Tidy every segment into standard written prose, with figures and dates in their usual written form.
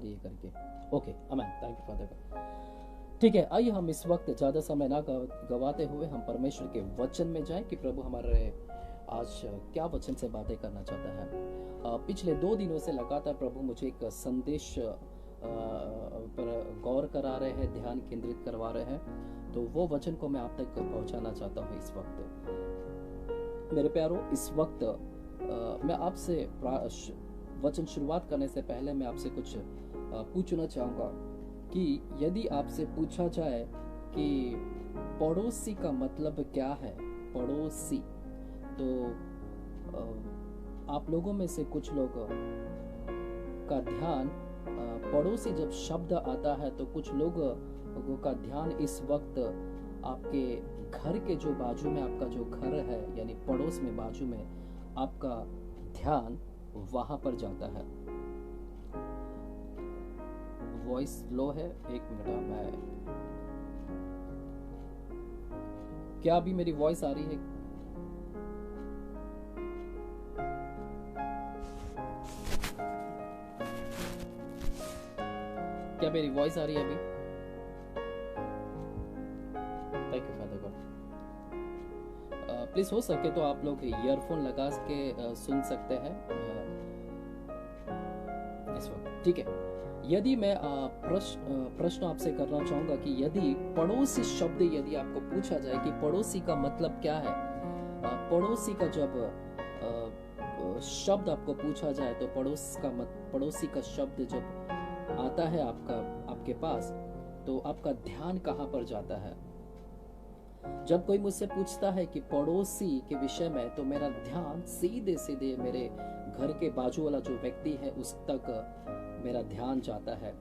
ये करके। ओके, आमीन, थैंक यू फादर गॉड। ठीक है, आइए हम इस वक्त ज़्यादा समय ना गवाते हुए हम परमेश्वर के वचन में जाएं कि प्रभु हमारे आज क्या वचन से बातें करना चाहता है। पिछले 2 दिनों से लगातार प्रभु मुझे एक संदेश पर गौर करा रहे हैं, ध्यान केंद्रित करवा रहे हैं, तो वो वचन को मैं आप तक पहुंचाना चाहता हूं इस वक्त। मेरे प्यारो, इस वक्त मैं आपसे वचन शुरुआत करने से पहले मैं आपसे कुछ पूछना चाहूँगा कि यदि आपसे पूछा जाए कि पड़ोसी का मतलब क्या है, पड़ोसी, तो आप लोगों में से कुछ लोग का ध्यान पड़ोसी जब शब्द आता है तो कुछ लोगों का ध्यान इस वक्त आपके घर के जो बाजू में आपका जो घर है, यानी पड़ोस में बाजू में आपका ध्यान वहां पर जाता है। वॉइस लो है, 1 मिनट, मैं क्या अभी मेरी वॉइस आ रही है? क्या मेरी वॉइस आ रही है अभी? Thank you father God. Please हो सके तो आप लोग ईयरफोन लगा के सुन सकते हैं इस वक्त, ठीक है। यदि मैं प्रश्न आपसे करना चाहूंगा कि यदि पड़ोसी शब्द यदि आपको पूछा जाए कि पड़ोसी का मतलब क्या है, पड़ोसी का जब शब्द आपको पूछा जाए तो पड़ोसी का शब्द जब आता है आपके पास, तो आपका ध्यान कहां पर जाता है? जब कोई मुझसे पूछता है कि पड़ोसी के विषय में, तो मेरा ध्यान सीधे सीधे मेरे घर के बाजू वाला जो व्यक्ति है उस तक मेरा ध्यान जाता है,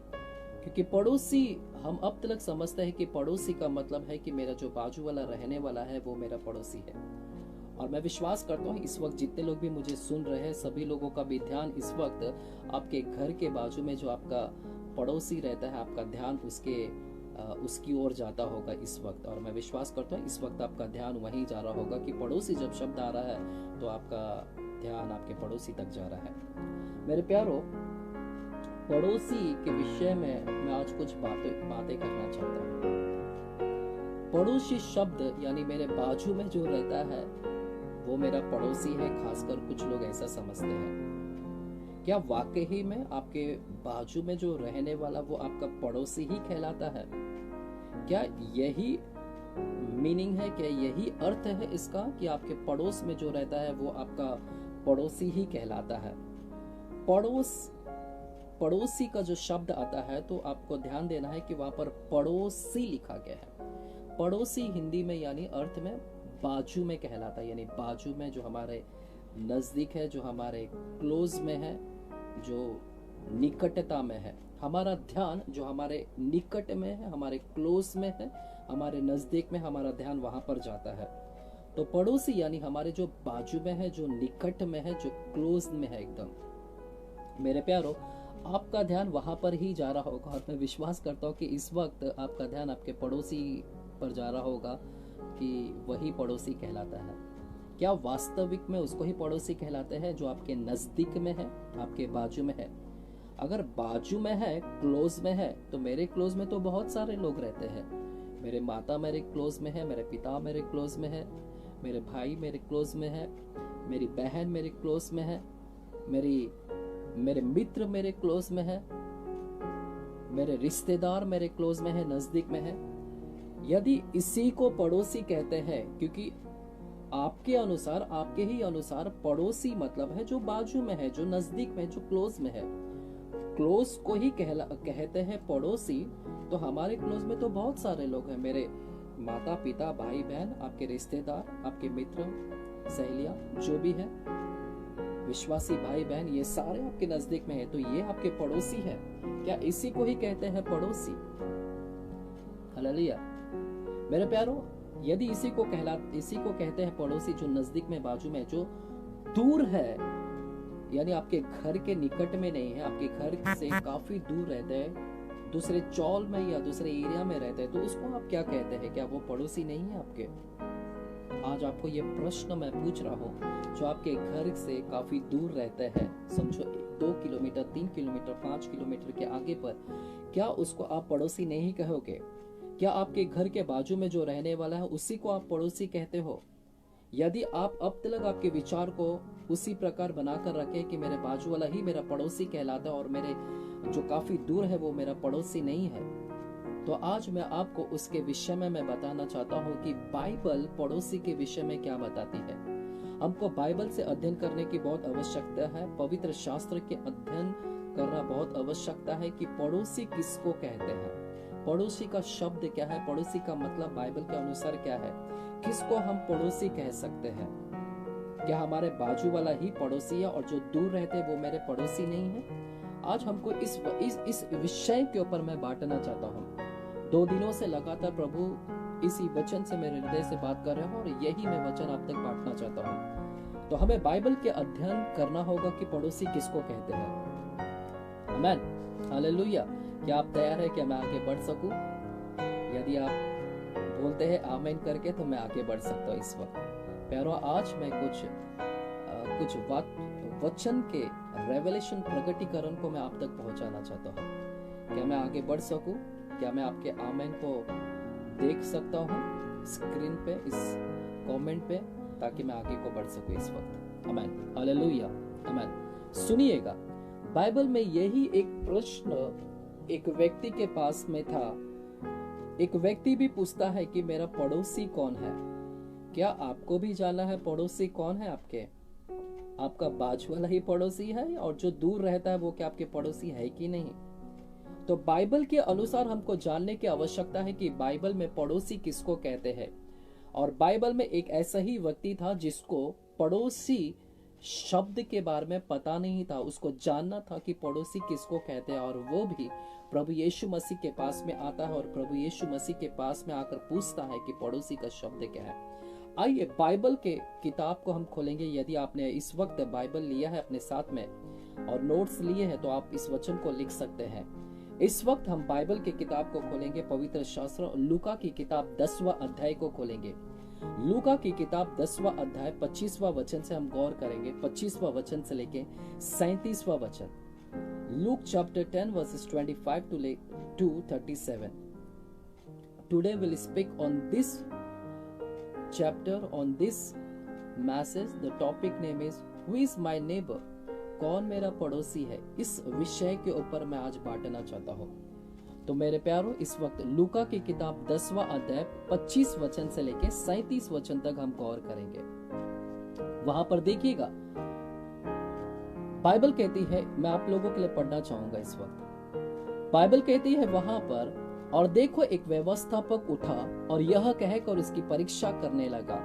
क्योंकि पड़ोसी हम अब तक समझते हैं कि पड़ोसी का मतलब है कि मेरा जो बाजू वाला रहने वाला है वो मेरा पड़ोसी है। और मैं विश्वास करता हूँ इस वक्त जितने लोग भी मुझे सुन रहे हैं, सभी लोगों का भी ध्यान इस वक्त आपके घर के बाजू में जो आपका पड़ोसी रहता है, आपका ध्यान उसकी ओर जाता होगा इस वक्त। और मैं विश्वास करता हूँ इस वक्त आपका ध्यान वहीं जा रहा होगा कि पड़ोसी जब शब्द आ रहा है तो आपका ध्यान आपके पड़ोसी तक जा रहा है। मेरे प्यारो, पड़ोसी के विषय में मैं आज कुछ बातें करना चाहता हूँ। पड़ोसी शब्द यानी मेरे बाजू में जो रहता है वो मेरा पड़ोसी है, खासकर कुछ लोग ऐसा समझते हैं। क्या वाकई में आपके बाजू में जो रहने वाला वो आपका पड़ोसी ही कहलाता है? क्या यही मीनिंग है, क्या यही अर्थ है इसका कि आपके पड़ोस में जो रहता है वो आपका पड़ोसी ही कहलाता है? पड़ोसी का जो शब्द आता है तो आपको ध्यान देना है कि वहां पर पड़ोसी लिखा गया है। पड़ोसी हिंदी में यानी अर्थ में बाजू में कहलाता है, यानी बाजू में जो हमारे नजदीक है, जो हमारे क्लोज में है, जो निकटता में है। हमारा ध्यान जो हमारे निकट में है, हमारे क्लोज में है, हमारे नजदीक में, हमारा ध्यान वहां पर जाता है। तो पड़ोसी यानी हमारे जो बाजू में है, जो निकट में है, जो क्लोज में है एकदम। मेरे प्यारो, आपका ध्यान वहां पर ही जा रहा होगा और मैं विश्वास करता हूँ कि इस वक्त आपका ध्यान आपके पड़ोसी पर जा रहा होगा कि वही पड़ोसी कहलाता है। क्या वास्तविक में उसको ही पड़ोसी कहलाते हैं जो आपके नजदीक में है, आपके बाजू में है? अगर बाजू में है, क्लोज में है, तो मेरे क्लोज में तो बहुत सारे लोग रहते हैं। मेरे माता मेरे क्लोज में है, मेरे पिता मेरे क्लोज में है, मेरे भाई मेरे क्लोज में है, मेरी बहन मेरे क्लोज में है, मेरे मित्र मेरे क्लोज में है, मेरे रिश्तेदार मेरे क्लोज में है, नजदीक में है। यदि इसी को पड़ोसी कहते हैं, क्योंकि आपके अनुसार, आपके ही अनुसार पड़ोसी मतलब है जो बाजू में है, जो नजदीक में, जो क्लोज में है। क्लोज को ही कहते हैं पड़ोसी। तो हमारे क्लोज में तो बहुत सारे लोग हैं, मेरे माता पिता, भाई बहन, आपके रिश्तेदार, आपके मित्र, सहेलियां, जो भी है, विश्वासी भाई बहन, ये सारे आपके नजदीक में है, तो ये आपके पड़ोसी है। क्या इसी को ही कहते हैं पड़ोसी? हालेलुया। मेरे प्यारो, यदि इसी को कहते हैं पड़ोसी, जो नजदीक में, बाजू में, जो दूर है, यानी आपके घर के निकट में नहीं है, आपके घर से काफी दूर रहते हैं, दूसरे चौल में या दूसरे एरिया में रहते हैं, तो उसको आप क्या कहते हैं? क्या वो पड़ोसी नहीं है आपके? आज आपको ये प्रश्न मैं पूछ रहा हूँ, जो आपके घर से काफी दूर रहते हैं, समझो 2 किलोमीटर, 3 किलोमीटर, 5 किलोमीटर के आगे पर, क्या उसको आप पड़ोसी नहीं कहोगे? क्या आपके घर के बाजू में जो रहने वाला है उसी को आप पड़ोसी कहते हो? यदि आप अब तक आपके विचार को उसी प्रकार बनाकर रखे कि मेरे बाजू वाला ही मेरा पड़ोसी कहलाता है और मेरे जो काफी दूर है वो मेरा पड़ोसी नहीं है, तो आज मैं आपको उसके विषय में मैं बताना चाहता हूँ कि बाइबल पड़ोसी के विषय में क्या बताती है। हमको बाइबल से अध्ययन करने की बहुत आवश्यकता है, पवित्र शास्त्र के अध्ययन करना बहुत आवश्यकता है कि पड़ोसी किसको कहते हैं, पड़ोसी का शब्द क्या है, पड़ोसी का मतलब बाइबल के अनुसार क्या है, किसको हम पड़ोसी कह सकते हैं। क्या हमारे बाजू वाला ही पड़ोसी है और जो दूर रहते हैं वो मेरे पड़ोसी नहीं है? आज हमको इस विषय के ऊपर मैं बांटना चाहता हूँ। 2 दिनों से लगातार प्रभु इसी वचन से मेरे हृदय से बात कर रहे हैं और यही मैं वचन आप तक बांटना चाहता हूँ। तो हमें बाइबल के अध्ययन करना होगा कि पड़ोसी किसको कहते हैं। आमीन, हालेलुया। क्या आप तैयार है कि मैं आगे बढ़ सकूं? यदि आप बोलते हैं आमीन करके तो मैं आगे बढ़ सकता हूँ इस वक्त। प्यारों, आज मैं कुछ वचन के रेवलेशन प्रकटीकरण को मैं आप तक पहुंचाना चाहता हूँ। क्या मैं आगे बढ़ सकूं? क्या मैं आपके आमीन को देख सकता हूँ स्क्रीन पे, इस कमेंट पे, ताकि मैं आगे को बढ़ सकूं इस वक्त। आमीन, हालेलुया, आमीन। सुनिएगा, बाइबल में यही एक प्रश्न एक व्यक्ति के पास में था। एक व्यक्ति भी पूछता है कि मेरा पड़ोसी कौन है। क्या आपको भी जानना है पड़ोसी कौन है आपके? आपका बाजू वाला ही पड़ोसी है और जो दूर रहता है वो क्या आपके पड़ोसी है कि नहीं? तो बाइबल के अनुसार हमको जानने की आवश्यकता है कि बाइबल में पड़ोसी किसको कहते हैं। और बाइबल में एक ऐसा ही व्यक्ति था जिसको पड़ोसी शब्द के बारे में पता नहीं था, उसको जानना था कि पड़ोसी किसको कहते हैं। और वो भी प्रभु यीशु मसीह के पास में आता है और प्रभु यीशु मसीह के पास में आकर पूछता है कि पड़ोसी का शब्द क्या है। आइए बाइबल के किताब को हम खोलेंगे। यदि आपने इस वक्त बाइबल लिया है अपने साथ में और नोट्स लिए हैं तो आप इस वचन को लिख सकते हैं। इस वक्त हम बाइबल के किताब को खोलेंगे, पवित्र शास्त्र लूका की किताब 10वां अध्याय को खोलेंगे। लूका की किताब 10वां अध्याय 25वां वचन से हम गौर करेंगे, 25वां वचन से लेके 37वां वचन। Luke chapter 10 verses 25 to 37. Today we'll speak on this chapter, on this message. The topic name is Who is my neighbor? कौन मेरा पड़ोसी है? इस विषय के ऊपर मैं आज बांटना चाहता हूँ। तो मेरे प्यारों, इस वक्त लूका की किताब 10वां अध्याय 25 वचन से लेके 37 वचन तक हम गौर करेंगे। वहां पर देखिएगा, बाइबल कहती है, मैं आप लोगों के लिए पढ़ना चाहूंगा इस वक्त। बाइबल कहती है वहां पर, और देखो एक व्यवस्थापक उठा और यह कहकर उसकी परीक्षा करने लगा,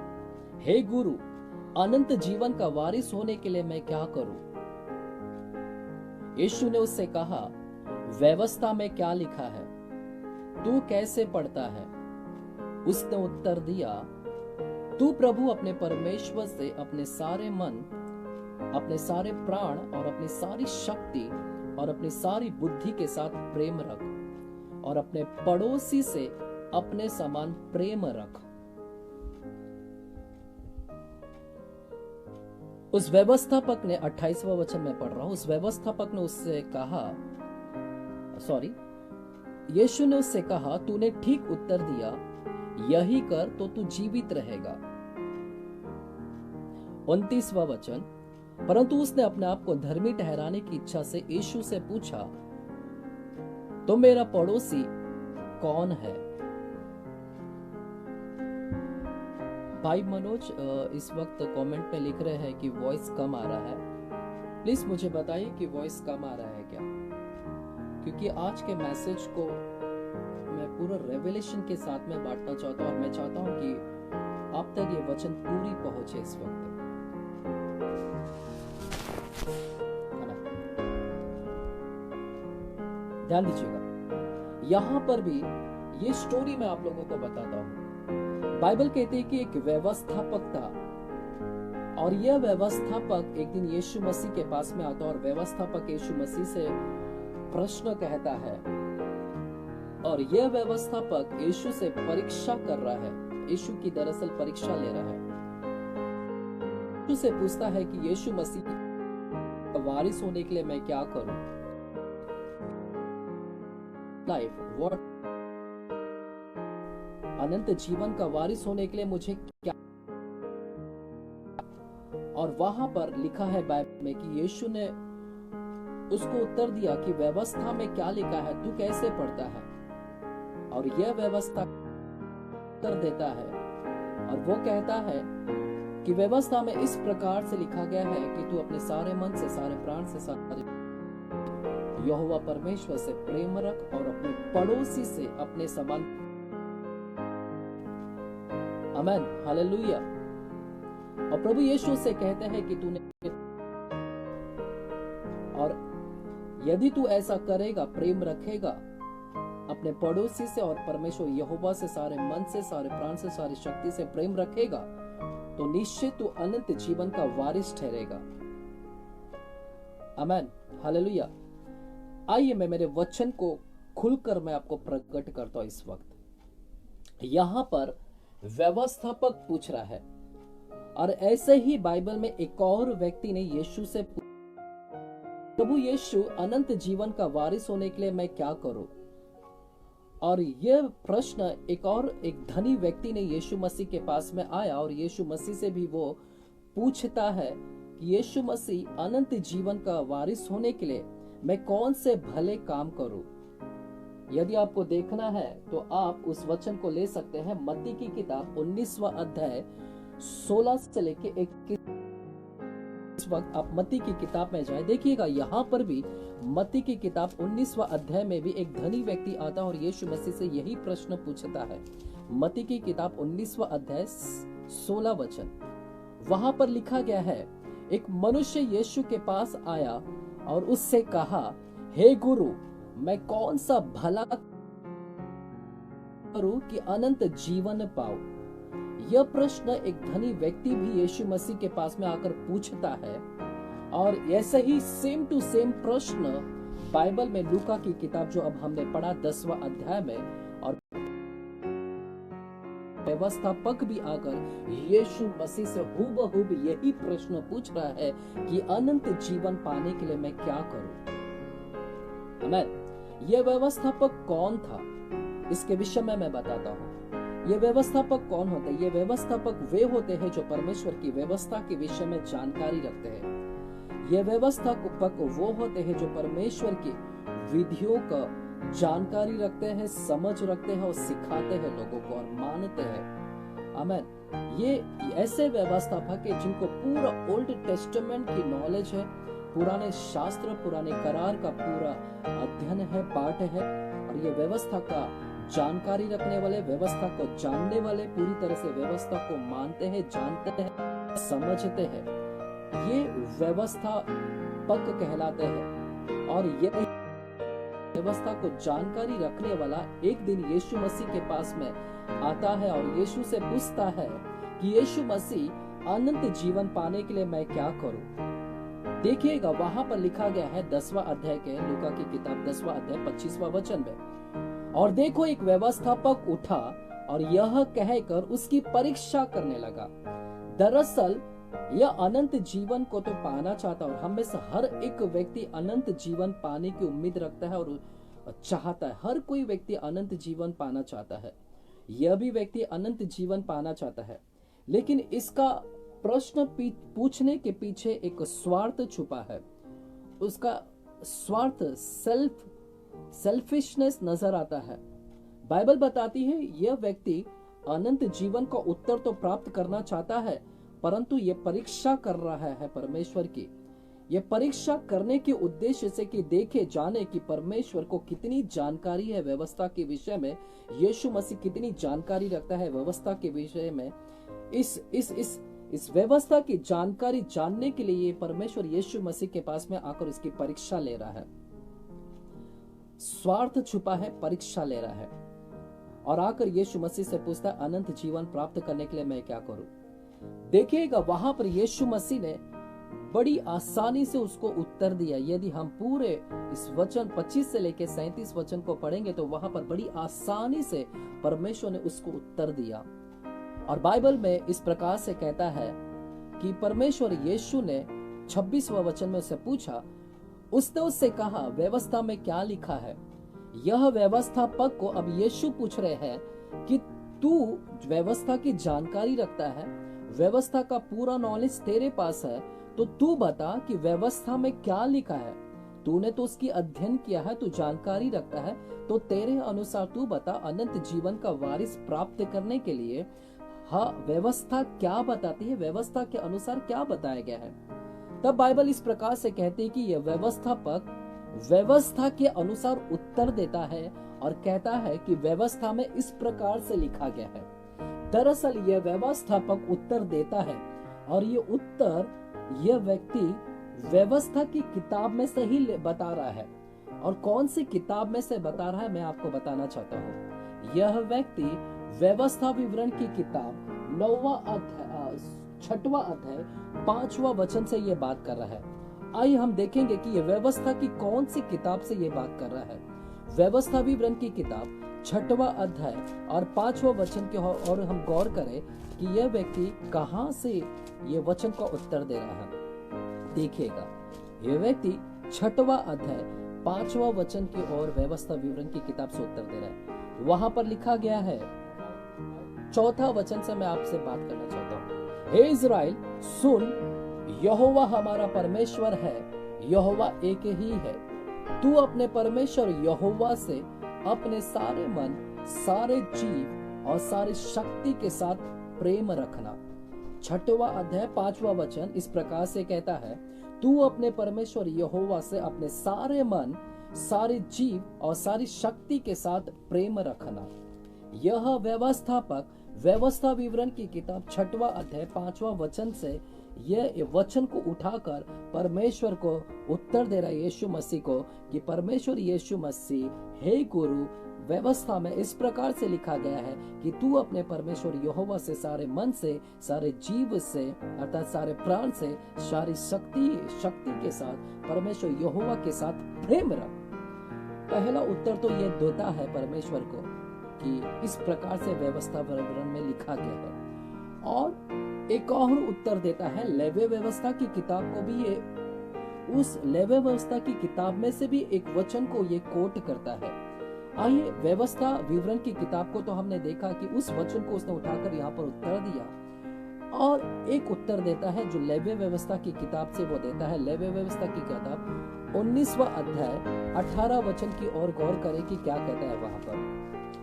हे गुरु, अनंत जीवन का वारिस होने के लिए मैं क्या करूं? यीशु ने उससे कहा, व्यवस्था में क्या लिखा है, तू कैसे पढ़ता है? उसने उत्तर दिया, तू प्रभु अपने परमेश्वर से अपने सारे मन, अपने सारे प्राण और अपनी सारी शक्ति और अपनी सारी बुद्धि के साथ प्रेम रख, और अपने पड़ोसी से अपने समान प्रेम रख। उस व्यवस्थापक ने, 28वां वचन में पढ़ रहा हूं, उस व्यवस्थापक ने उससे कहा, यीशु ने उससे कहा, तूने ठीक उत्तर दिया, यही कर तो तू जीवित रहेगा। 29वां वचन, परंतु उसने अपने आप को धर्मी ठहराने की इच्छा से यीशु से पूछा, तो मेरा पड़ोसी कौन है? भाई मनोज इस वक्त कमेंट में लिख रहे हैं कि वॉइस कम आ रहा है। प्लीज मुझे बताइए कि वॉइस कम आ रहा है क्या, क्योंकि आज के मैसेज को मैं पूरा रेवलेशन के साथ में बांटना चाहता हूं और मैं चाहता हूं कि आप तक ये वचन पूरी पहुंचे इस वक्त। ध्यान दीजिएगा, यहां पर भी ये स्टोरी मैं आप लोगों को बताता हूं। बाइबल कहती है कि एक व्यवस्थापक था और यह व्यवस्थापक एक दिन यीशु मसीह के पास में आता और व्यवस्थापक यीशु मसीह से प्रश्न कहता है, और यह व्यवस्थापक यीशु से परीक्षा कर रहा है, यीशु की दरअसल परीक्षा ले रहा है। यीशु से पूछता है कि यीशु मसीह वारिस होने के लिए मैं क्या करूं? लाइफ व्हाट, अनंत जीवन का वारिस होने के लिए मुझे क्या? और वहां पर लिखा है बाइबल में कि यीशु ने उसको उत्तर दिया कि व्यवस्था में क्या लिखा है, तू कैसे पढ़ता है? और यह व्यवस्था उत्तर देता है और वो कहता है कि व्यवस्था में इस प्रकार से लिखा गया है कि तू अपने सारे मन से, सारे प्राण से, सारे यहोवा परमेश्वर से प्रेम रख और अपने पड़ोसी से अपने समान। आमेन, हालेलुया। और प्रभु यीशु से कहते हैं कि तूने, और यदि तू ऐसा करेगा, प्रेम रखेगा अपने पड़ोसी से और परमेश्वर यहोवा से सारे मन से, सारे प्राण से, सारी शक्ति से प्रेम रखेगा, तो निश्चित तू अनंत जीवन का वारिस ठहरेगा। आमेन, हालेलुया। आइए मैं मेरे वचन को खुलकर मैं आपको प्रकट करता हूं। इस वक्त यहां पर व्यवस्थापक पूछ रहा है, और ऐसे ही बाइबल में एक और व्यक्ति ने यीशु से प्रभु यीशु, अनंत जीवन का वारिस होने के लिए मैं क्या करूं? और यह प्रश्न एक धनी व्यक्ति ने यीशु मसीह के पास में आया और यीशु मसीह से भी वो पूछता है कि यीशु मसीह, अनंत जीवन का वारिस होने के लिए मैं कौन से भले काम करूं? यदि आपको देखना है तो आप उस वचन को ले सकते हैं, मत्ती की किताब 19वां अध्याय 16 से लेके 21। इस वक्त आप मत्ती की किताब में जाए, देखिएगा यहाँ पर भी मत्ती की किताब 19वां अध्याय में भी एक धनी व्यक्ति आता है और यीशु मसीह से यही प्रश्न पूछता है। मत्ती की किताब 19वां अध्याय 16 वचन, वहां पर लिखा गया है, एक मनुष्य यीशु के पास आया और उससे कहा, हे गुरु, मैं कौन सा भला करूं कि अनंत जीवन पाऊं? यह प्रश्न एक धनी व्यक्ति भी यीशु मसीह के पास में आकर पूछता है, और ऐसे ही सेम टू सेम प्रश्न बाइबल में लूका की किताब जो अब हमने पढ़ा 10वां अध्याय में, और व्यवस्थापक भी आकर यीशु मसीह से हूबहू यही प्रश्न पूछ रहा है कि अनंत जीवन पाने के लिए मैं क्या करूं? आमेन। यह व्यवस्थापक कौन था, इसके विषय में मैं बताता हूं। ये व्यवस्थापक कौन होते हैं? ये व्यवस्थापक वे होते हैं जो परमेश्वर की व्यवस्था के विषय में जानकारी रखते हैं। ये व्यवस्थापक वो होते हैं जो परमेश्वर की विधियों का जानकारी रखते हैं, समझ रखते हैं और सिखाते हैं लोगों को और मानते हैं। आमेन। ये ऐसे व्यवस्थापक है जिनको पूरा ओल्ड टेस्टामेंट की नॉलेज है, पुराने शास्त्र, पुराने करार का पूरा अध्ययन है, पाठ है, और ये व्यवस्था का जानकारी रखने वाले, व्यवस्था को जानने वाले, पूरी तरह से व्यवस्था को मानते हैं, जानते हैं, समझते हैं, ये व्यवस्थापक कहलाते हैं। और ये व्यवस्था को जानकारी रखने वाला एक दिन यीशु मसीह के पास में आता है और यीशु से पूछता है कि यीशु मसीह, अनंत जीवन पाने के लिए मैं क्या करूं? देखिएगा वहां पर लिखा गया है 10वां अध्याय के, लूका की किताब 10वां अध्याय 25वां वचन में, और देखो एक व्यवस्थापक उठा और यह कहकर उसकी परीक्षा करने लगा। दरअसल यह अनंत जीवन को तो पाना चाहता, और हम में से हर एक व्यक्ति अनंत जीवन पाने की उम्मीद रखता है और चाहता है। हर कोई व्यक्ति अनंत जीवन पाना चाहता है, यह भी व्यक्ति अनंत जीवन पाना चाहता है, लेकिन इसका प्रश्न पूछने के पीछे एक स्वार्थ छुपा है। उसका स्वार्थ, सेल्फिशनेस नजर आता है। बाइबल बताती है यह व्यक्ति अनंत जीवन का उत्तर तो प्राप्त करना चाहता है, परंतु यह परीक्षा कर रहा है परमेश्वर की। यह परीक्षा करने के उद्देश्य से कि देखे जाने कि परमेश्वर को कितनी जानकारी है व्यवस्था के विषय में, यीशु मसीह कितनी जानकारी रखता है व्यवस्था के विषय में। इस व्यवस्था की जानकारी जानने के लिए परमेश्वर यीशु मसीह के पास में आकर इसकी परीक्षा ले रहा है। स्वार्थ छुपा है, परीक्षा ले रहा है, और आकर यीशु मसीह से पूछता है, अनंत जीवन प्राप्त करने के लिए मैं क्या करूं? देखिएगा वहां पर यीशु मसीह ने बड़ी आसानी से उसको उत्तर दिया। यदि हम पूरे इस वचन 25 से लेकर 37 वचन को पढ़ेंगे तो वहां पर बड़ी आसानी से परमेश्वर ने उसको उत्तर दिया। और बाइबल में इस प्रकार से कहता है कि परमेश्वर यीशु ने 26वां वचन में उससे पूछा, उसने उससे कहा, व्यवस्था में क्या लिखा है? यह व्यवस्थापक को अब यीशु पूछ रहे हैं कि तू व्यवस्था की जानकारी रखता है, व्यवस्था का पूरा नॉलेज तेरे पास है, तो तू बता कि व्यवस्था में क्या लिखा है। तूने तो उसकी अध्ययन किया है, तू जानकारी रखता है, तो तेरे अनुसार तू बता, अनंत जीवन का वारिस प्राप्त करने के लिए हाँ व्यवस्था क्या बताती है, व्यवस्था के अनुसार क्या बताया गया है। तब बाइबल इस प्रकार से कहती है कि यह व्यवस्थापक व्यवस्था के अनुसार उत्तर देता है और कहता है कि व्यवस्था में इस प्रकार से लिखा गया है। दरअसल यह व्यवस्थापक उत्तर देता है और ये उत्तर यह व्यक्ति व्यवस्था की किताब में से ही बता रहा है। और कौन सी किताब में से बता रहा है मैं आपको बताना चाहता हूँ। यह व्यक्ति व्यवस्था विवरण की किताब 9वां अध्याय 6वां अध्याय 5वां वचन से ये बात कर रहा है। आइए हम देखेंगे कि ये व्यवस्था की कौन सी किताब से ये बात कर रहा है। व्यवस्था विवरण की किताब 6वां अध्याय और 5वां वचन के और हम गौर करें कि यह व्यक्ति कहां से ये वचन का उत्तर दे रहा है। देखिएगा, यह व्यक्ति 6वां अध्याय 5वां वचन की ओर व्यवस्था विवरण की किताब से उत्तर दे रहा है। वहां पर लिखा गया है, 4था वचन से मैं आपसे बात करना चाहता हूँ। हे इज़राइल सुन, यहोवा हमारा परमेश्वर है, यहोवा एक ही है। तू अपने परमेश्वर यहोवा से अपने सारे मन, सारे जीव और सारी शक्ति के साथ प्रेम रखना। 6वां अध्याय 5वां वचन इस प्रकार से कहता है, तू अपने परमेश्वर यहोवा से अपने सारे मन, सारे जीव और सारी शक्ति के साथ प्रेम रखना। यह व्यवस्थापक व्यवस्था विवरण की किताब 6वां अध्याय 5वां वचन से यह वचन को उठाकर परमेश्वर को उत्तर दे रहा है, यीशु मसीह को, कि परमेश्वर यीशु मसीह, हे गुरु, व्यवस्था में इस प्रकार से लिखा गया है कि तू अपने परमेश्वर यहोवा से सारे मन से, सारे जीव से अर्थात सारे प्राण से, सारी शक्ति के साथ परमेश्वर यहोवा के साथ प्रेम रख। पहला उत्तर तो यह देता है परमेश्वर को कि इस प्रकार से व्यवस्था विवरण में लिखा गया है। और एक और उत्तर देता है लेवी व्यवस्था की किताब को भी, ये उस लेवी व्यवस्था की किताब में से भी एक वचन को ये कोट करता है। आइए, व्यवस्था विवरण की किताब को तो हमने देखा कि उस वचन को उसने उठाकर यहाँ पर उत्तर दिया, और एक उत्तर देता है जो लेवी व्यवस्था की किताब से वो देता है। लेवी व्यवस्था की किताब 19वां अध्याय 18 वचन की ओर गौर करें कि क्या कहता है वहां पर।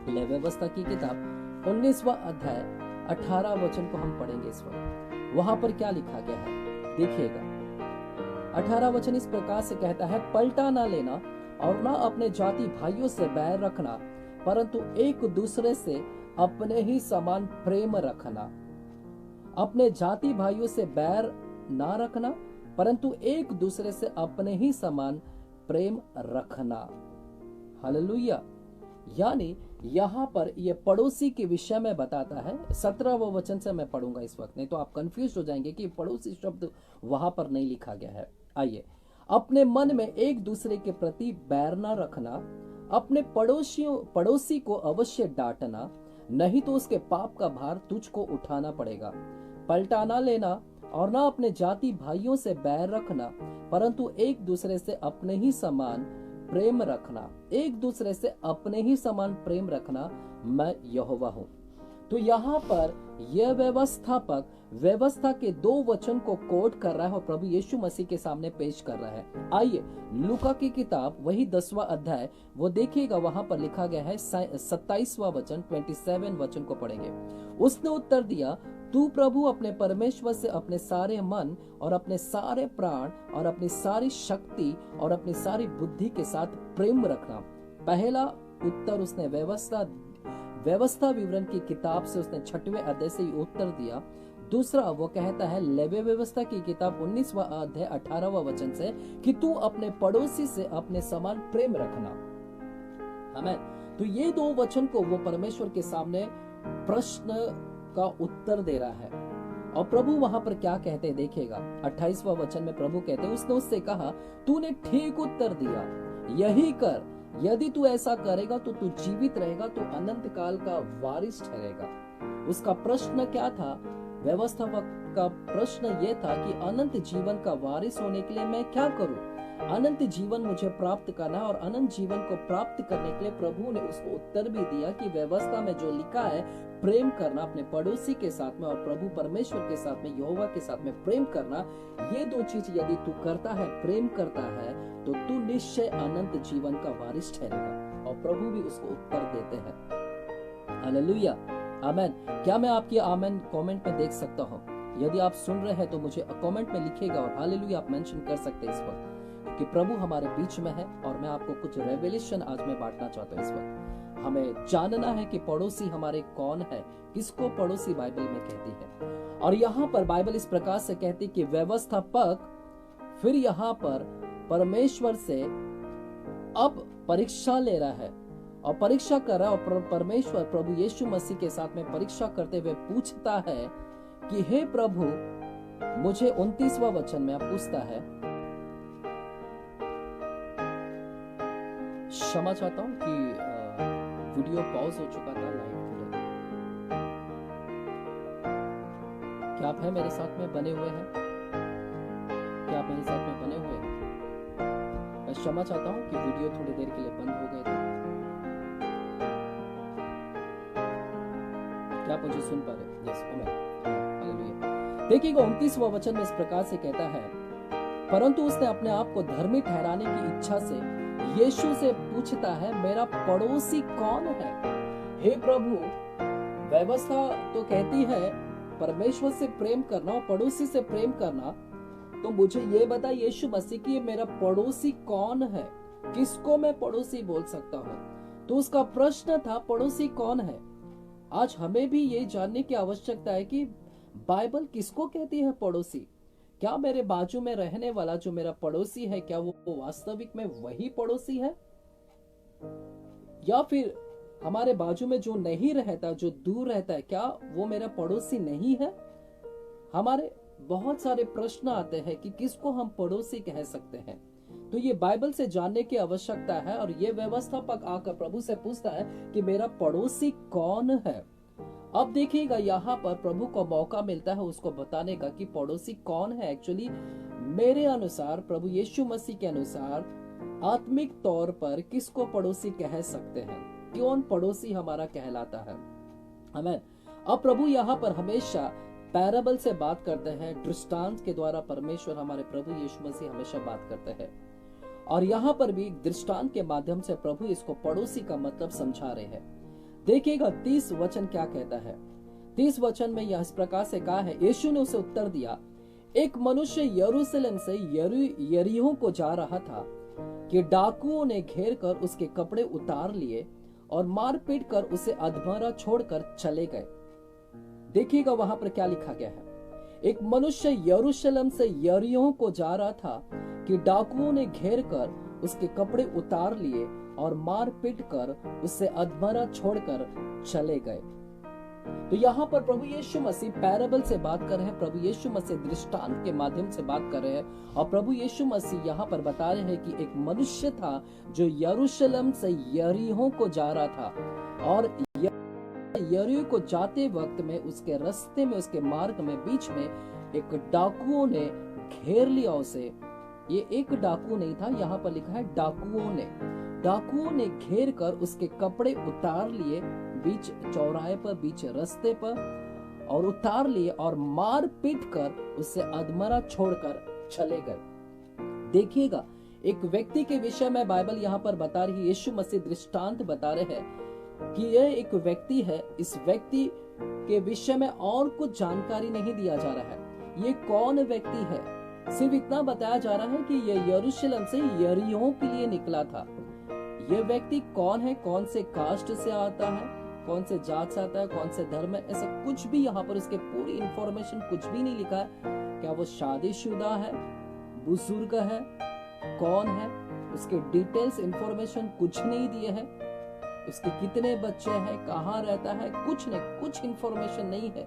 लेवी व्यवस्था की किताब 19वां अध्याय 18 वचन को हम पढ़ेंगे इस वक्त। वहां पर क्या लिखा गया है देखिएगा। 18 वचन इस प्रकार से कहता है, पलटा ना लेना और ना अपने जाति भाइयों से बैर रखना, परंतु एक दूसरे से अपने ही समान प्रेम रखना। अपने जाति भाइयों से बैर ना रखना, परंतु एक दूसरे से अपने ही समान प्रेम रखना। हालेलुया। यानी यहाँ पर ये पड़ोसी के विषय में बताता है। 17वां वचन से मैं पढ़ूंगा इस वक्त, नहीं तो आप कंफ्यूज हो जाएंगे कि पड़ोसी शब्द वहां पर नहीं लिखा गया है। आइए, अपने मन में एक दूसरे के प्रति बैर न रखना, अपने पड़ोसी को अवश्य डांटना, नहीं तो उसके पाप का भार तुझको उठाना पड़ेगा। पलटा ना लेना और ना अपने जाति भाइयों से बैर रखना, परंतु एक दूसरे से अपने ही समान प्रेम रखना। एक दूसरे से अपने ही समान प्रेम रखना, मैं यहोवा हूं। तो यहाँ पर यह व्यवस्थापक व्यवस्था के 2 वचन को कोट कर रहा है और प्रभु यीशु मसीह के सामने पेश कर रहा है। आइए, लूका की किताब वही 10वां अध्याय वो देखिएगा, वहां पर लिखा गया है 27वां वचन 27 वचन को पढ़ेंगे। उसने उत्तर दिया, तू प्रभु अपने परमेश्वर से अपने सारे मन और अपने सारे प्राण और अपनी सारी शक्ति और अपनी सारी बुद्धि के साथ प्रेम रखना। पहला उत्तर उसने व्यवस्था विवरण की किताब से उसने 6वें अध्याय से उत्तर दिया। दूसरा वो कहता है लेवी व्यवस्था की किताब 19वां अध्याय 18वां वचन से कि तू अपने पड़ोसी से अपने समान प्रेम रखना। आमीन। तो ये 2 वचन को वो परमेश्वर के सामने प्रश्न का उत्तर दे रहा है। और प्रभु वहां पर क्या कहते हैं देखिएगा। 28वां वचन में प्रभु कहते हैं, उसने उससे कहा, तूने ठीक उत्तर दिया, यही कर। यदि तू ऐसा करेगा तो तू जीवित रहेगा, तू अनंत काल का वारिस ठहरेगा। उसका प्रश्न क्या था? व्यवस्थापक उनका प्रश्न ये था कि अनंत जीवन का वारिस होने के लिए मैं क्या करूं? अनंत जीवन मुझे प्राप्त करना है। और अनंत जीवन को प्राप्त करने के लिए प्रभु ने उसको उत्तर भी दिया कि व्यवस्था में जो लिखा है, प्रेम करना अपने पड़ोसी के साथ में और प्रभु परमेश्वर के साथ में, यहोवा के साथ में प्रेम करना, ये दो चीज यदि तू करता है, प्रेम करता है, तो तू निश्चय अनंत जीवन का वारिस ठहरेगा। और प्रभु भी उसको उत्तर देते हैं। हालेलुया, आमेन। क्या मैं आपकी आमेन कमेंट में देख सकता हूँ? यदि आप सुन रहे हैं तो मुझे कमेंट में लिखिएगा और हालेलुया आप मेंशन कर सकते हैं इस वक्त कि प्रभु हमारे बीच में है। और मैं आपको कुछ रेवलेशन आज मैं बांटना चाहता हूँ। इस वक्त हमें जानना है कि पड़ोसी हमारे कौन है, किसको पड़ोसी बाइबल में कहती है। और यहाँ पर बाइबल इस प्रकार से कहती कि व्यवस्थापक फिर यहाँ पर परमेश्वर से अब परीक्षा ले रहा है और परीक्षा कर रहा है। और परमेश्वर प्रभु यीशु मसीह के साथ में परीक्षा करते हुए पूछता है कि हे प्रभु, मुझे 29वां वचन में पूछता है, क्षमा चाहता हूं कि वीडियो पॉज हो चुका था लाइव। क्या आप हैं मेरे साथ में बने हुए हैं? क्या आप मेरे साथ में बने हुए हैं? मैं क्षमा चाहता हूं कि वीडियो थोड़ी देर के लिए बंद हो गए थे। क्या आप मुझे सुन पा रहे हैं? Yes, hallelujah. देखिएगा 29वां वचन में इस प्रकार से कहता है, परंतु उसने अपने आप को धर्मी ठहराने की इच्छा से यीशु से पूछता है, मेरा पड़ोसी कौन है? हे प्रभु, व्यवस्था तो कहती है परमेश्वर से प्रेम करना और पड़ोसी से प्रेम करना, तो मुझे ये बता यीशु मसीह की मेरा पड़ोसी कौन है? किसको मैं पड़ोसी बोल सकता हूँ? तो उसका प्रश्न था पड़ोसी कौन है। आज हमें भी ये जानने की आवश्यकता है कि बाइबल किसको कहती है पड़ोसी। क्या मेरे बाजू में रहने वाला जो मेरा पड़ोसी है, क्या वो वास्तविक में वही पड़ोसी है, या फिर हमारे बाजू में जो नहीं रहता, जो दूर रहता है, क्या वो मेरा पड़ोसी नहीं है? हमारे बहुत सारे प्रश्न आते हैं कि किसको हम पड़ोसी कह सकते हैं। तो ये बाइबल से जानने की आवश्यकता है। और ये व्यवस्थापक आकर प्रभु से पूछता है कि मेरा पड़ोसी कौन है। अब देखिएगा यहाँ पर प्रभु को मौका मिलता है उसको बताने का कि पड़ोसी कौन है। एक्चुअली मेरे अनुसार, प्रभु यीशु मसीह के अनुसार, आत्मिक तौर पर किसको पड़ोसी कह सकते हैं, कौन पड़ोसी हमारा कहलाता है। आमीन। अब प्रभु यहाँ पर हमेशा पैराबल से बात करते हैं, दृष्टांत के द्वारा परमेश्वर हमारे प्रभु यीशु मसीह हमेशा बात करते हैं। और यहाँ पर भी दृष्टांत के माध्यम से प्रभु इसको पड़ोसी का मतलब समझा रहे हैं। देखिएगा 30 वचन क्या कहता है। 30 वचन में यह इस प्रकार से कहा है, यीशु ने उसे उत्तर दिया, एक मनुष्य यरूशलेम से यरीहो को जा रहा था कि डाकुओं ने घेर कर उसके कपड़े उतार लिए और मारपीट कर उसे अधमरा छोड़कर चले गए। देखिएगा वहां पर क्या लिखा गया है। एक मनुष्य यरूशलेम से यरीहो को जा रहा था कि डाकुओं ने घेर कर उसके कपड़े उतार लिए और मार पीट कर उससे अधमरा छोड़कर चले गए। तो यहाँ पर प्रभु यीशु मसीह पैराबल से बात कर रहे हैं, प्रभु यीशु मसीह दृष्टांत के माध्यम से बात कर रहे हैं। और प्रभु यीशु मसीह यहाँ पर बता रहे हैं कि एक मनुष्य था जो यरूशलेम से यरीहो को जा रहा था और यरीहो को जाते वक्त में उसके रास्ते में, उसके मार्ग में, बीच में एक डाकुओं ने घेर लिया उसे। ये एक डाकू नहीं था, यहाँ पर लिखा है डाकुओं ने घेर कर उसके कपड़े उतार लिए बीच चौराहे पर, बीच रास्ते पर, और उतार लिए और मार पीट कर उससे अधमरा छोड़कर चले गए। देखिएगा एक व्यक्ति के विषय में बाइबल यहाँ पर बता रही है, यीशु मसीह दृष्टांत बता रहे हैं कि यह एक व्यक्ति है। इस व्यक्ति के विषय में और कुछ जानकारी नहीं दिया जा रहा है। ये कौन व्यक्ति है, सिर्फ इतना बताया जा रहा है कि यह यरूशलेम से यरीहो के लिए निकला था। यह व्यक्ति कौन है, कौन से कास्ट से आता है, कौन से जात से आता है, कौन से धर्म है, ऐसा कुछ भी यहाँ पर उसके पूरी इंफॉर्मेशन कुछ भी नहीं लिखा है। क्या वो शादीशुदा है, बुजुर्ग है, कौन है, उसके डिटेल्स इंफॉर्मेशन कुछ नहीं दिए हैं। उसके कितने बच्चे हैं, कहाँ रहता है, कुछ नहीं, कुछ इंफॉर्मेशन नहीं है।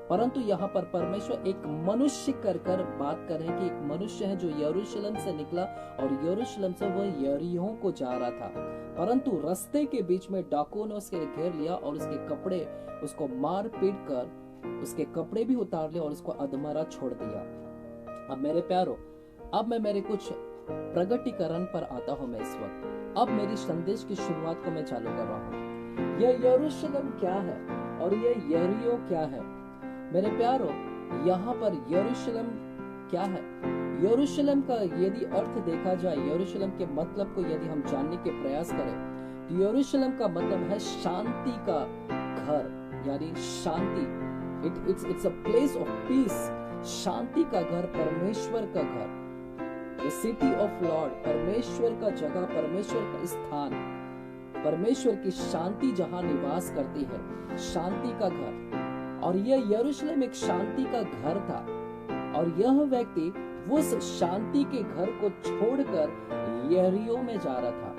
परंतु यहाँ पर परमेश्वर एक मनुष्य कर बात कर रहे हैं कि एक मनुष्य है जो यरूशलेम से निकला और यरूशलेम से वो यरीहो को जा रहा था। परंतु रास्ते के बीच में डाकुओं ने उसके घेर लिया और उसके कपड़े उसको मार पीट कर उसके कपड़े भी उतार लिए और उसको अधमरा छोड़ दिया। अब मेरे प्यारो, अब मैं मेरे कुछ प्रगटीकरण पर आता हूं। मैं इस वक्त अब मेरी संदेश की शुरुआत को मैं चालू कर रहा हूं। यह यरूशलेम क्या है और यह यरीहो क्या है? मेरे प्यारो, यहाँ पर यरूशलेम क्या है? यरूशलेम का यदि अर्थ देखा जाए, यरूशलेम के मतलब को यदि हम जानने के प्रयास करें, तो यरूशलेम का मतलब है शांति का घर, यानी शांति। It's a place of peace. शांति का घर, परमेश्वर का घर, द सिटी ऑफ लॉर्ड, परमेश्वर का जगह, परमेश्वर का स्थान, परमेश्वर की शांति जहां निवास करती है, शांति का घर। और यह यरूशलेम एक शांति का घर था और यह व्यक्ति उस शांति के घर को छोड़कर यरीहो में जा रहा था।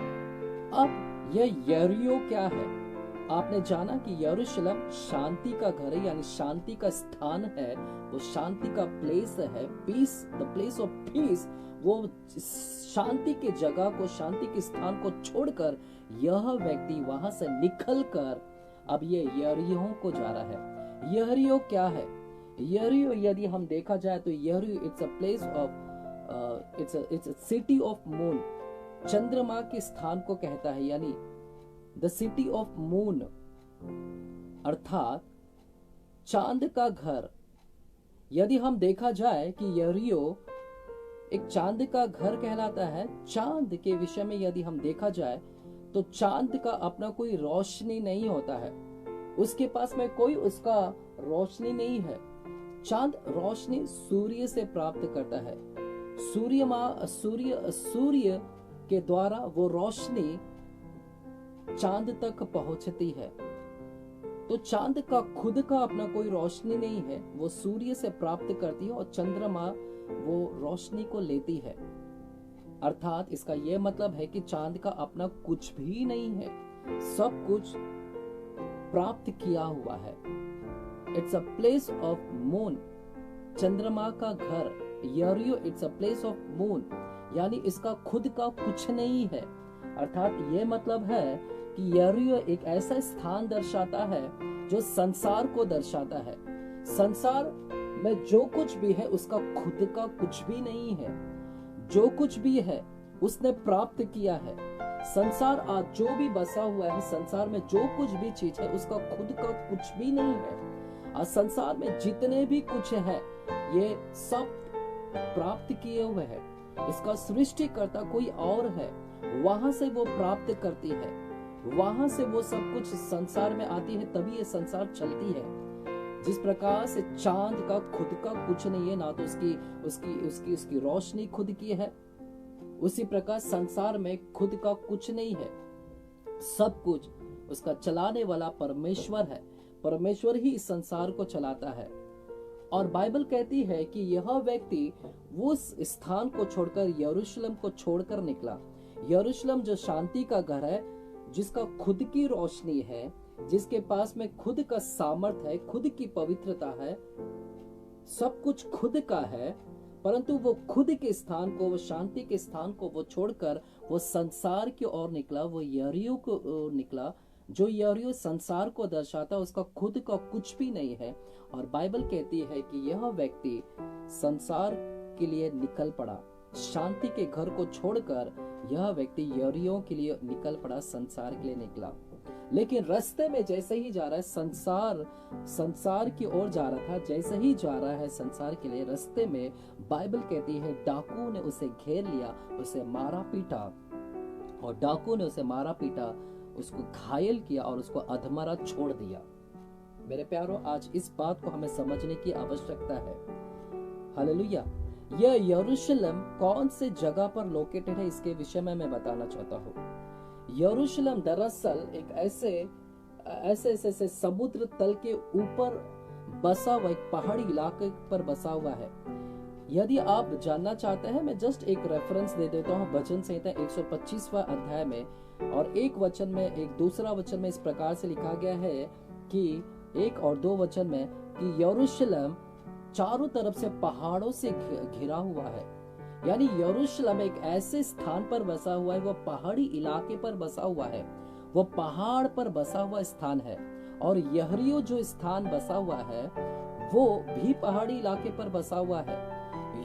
अब यह यरीहो क्या है? आपने जाना कि यरूशलेम शांति का घर है, यानी शांति का स्थान है, वो शांति का प्लेस है, peace, the place of peace. वो शांति की जगह को, शांति के स्थान को छोड़कर यह व्यक्ति वहां से निकलकर अब ये यरीहो को जा रहा है। यरीहो क्या है? यरीहो यदि हम देखा जाए तो यरीहो it's a place of it's a city of moon. चंद्रमा के स्थान को कहता है, यानी द सिटी ऑफ मून, अर्थात चांद का घर। यदि हम देखा जाए कि यरीहो एक चांद का घर कहलाता है। चांद के विषय में यदि हम देखा जाए तो चांद का अपना कोई रोशनी नहीं होता है, उसके पास में कोई उसका रोशनी नहीं है। चांद रोशनी सूर्य से प्राप्त करता है। सूर्य के द्वारा वो रोशनी चांद तक पहुंचती है। तो चांद का खुद का अपना कोई रोशनी नहीं है, वो सूर्य से प्राप्त करती है और चंद्रमा वो रोशनी को लेती है। अर्थात इसका यह मतलब है कि चांद का अपना कुछ भी नहीं है, सब कुछ प्राप्त किया हुआ है। It's a place of moon, चंद्रमा का घर यरीहो, it's a place of moon, यानी इसका खुद का कुछ नहीं है। अर्थात ये मतलब है कि यरीहो एक ऐसा स्थान दर्शाता है जो संसार को दर्शाता है। संसार में जो कुछ भी है उसका खुद का कुछ भी नहीं है। जो कुछ भी है उसने प्राप्त किया है। संसार आज जो भी बसा हुआ है, संसार में जो कुछ भी चीज है उसका खुद का कुछ भी नहीं है। आज संसार में जितने भी कुछ है ये सब प्राप्त किए हुए है। इसका सृष्टिकर्ता कोई और है, वहां से वो प्राप्त करती है, वहां से वो सब कुछ संसार में आती है, तभी ये संसार चलती है। जिस प्रकार से चांद का खुद का कुछ नहीं है, ना तो उसकी रोशनी खुद की है, उसी प्रकार संसार में खुद का कुछ नहीं है। सब कुछ उसका चलाने वाला परमेश्वर है। परमेश्वर ही इस संसार को चलाता है। और बाइबल कहती है कि यह व्यक्ति उस स्थान को छोड़कर, यरूशलेम को छोड़कर निकला। यरूशलेम जो शांति का घर है, जिसका खुद की रोशनी है, जिसके पास में खुद का सामर्थ है, खुद की पवित्रता है, सब कुछ खुद का है, परंतु वो खुद के स्थान को, वो शांति के स्थान को वो छोड़कर वो संसार की ओर निकला, वो यरीहो को निकला। जो यरीहो संसार को दर्शाता है, उसका खुद का कुछ भी नहीं है। और बाइबल कहती है कि यह व्यक्ति संसार के लिए निकल पड़ा, शांति के घर को छोड़कर यह व्यक्ति यरीहो के लिए निकल पड़ा, संसार के लिए निकला। लेकिन रास्ते में जैसे ही जा रहा है, संसार की ओर जा रहा था, जैसे ही जा रहा है संसार के लिए, रास्ते में बाइबल कहती है डाकू ने उसे घेर लिया, उसे मारा पीटा, और डाकू ने उसे मारा पीटा, उसको घायल किया और उसको अधमरा छोड़ दिया। मेरे प्यारों, आज इस बात को हमें समझने की आवश्यकता है। हालेलुया। यह यरूशलेम कौन से जगह पर लोकेटेड है, इसके विषय में मैं बताना चाहता हूँ। यरूशलेम दरअसल एक ऐसे समुद्र तल के ऊपर बसा हुआ एक पहाड़ी इलाके पर बसा हुआ है। यदि आप जानना चाहते हैं, मैं जस्ट एक रेफरेंस दे देता हूँ। भजन संहिता 125वां अध्याय में और एक वचन में, एक दूसरा वचन में इस प्रकार से लिखा गया है कि 1 और 2 वचन में कि यरूशलेम चारों तरफ से पहाड़ों से घिरा हुआ है। यानी यरूशलेम एक ऐसे स्थान पर बसा हुआ है, वो पहाड़ी इलाके पर बसा हुआ है, वो पहाड़ पर बसा हुआ स्थान है। और यहरियो जो स्थान बसा हुआ है वो भी पहाड़ी इलाके पर बसा हुआ है।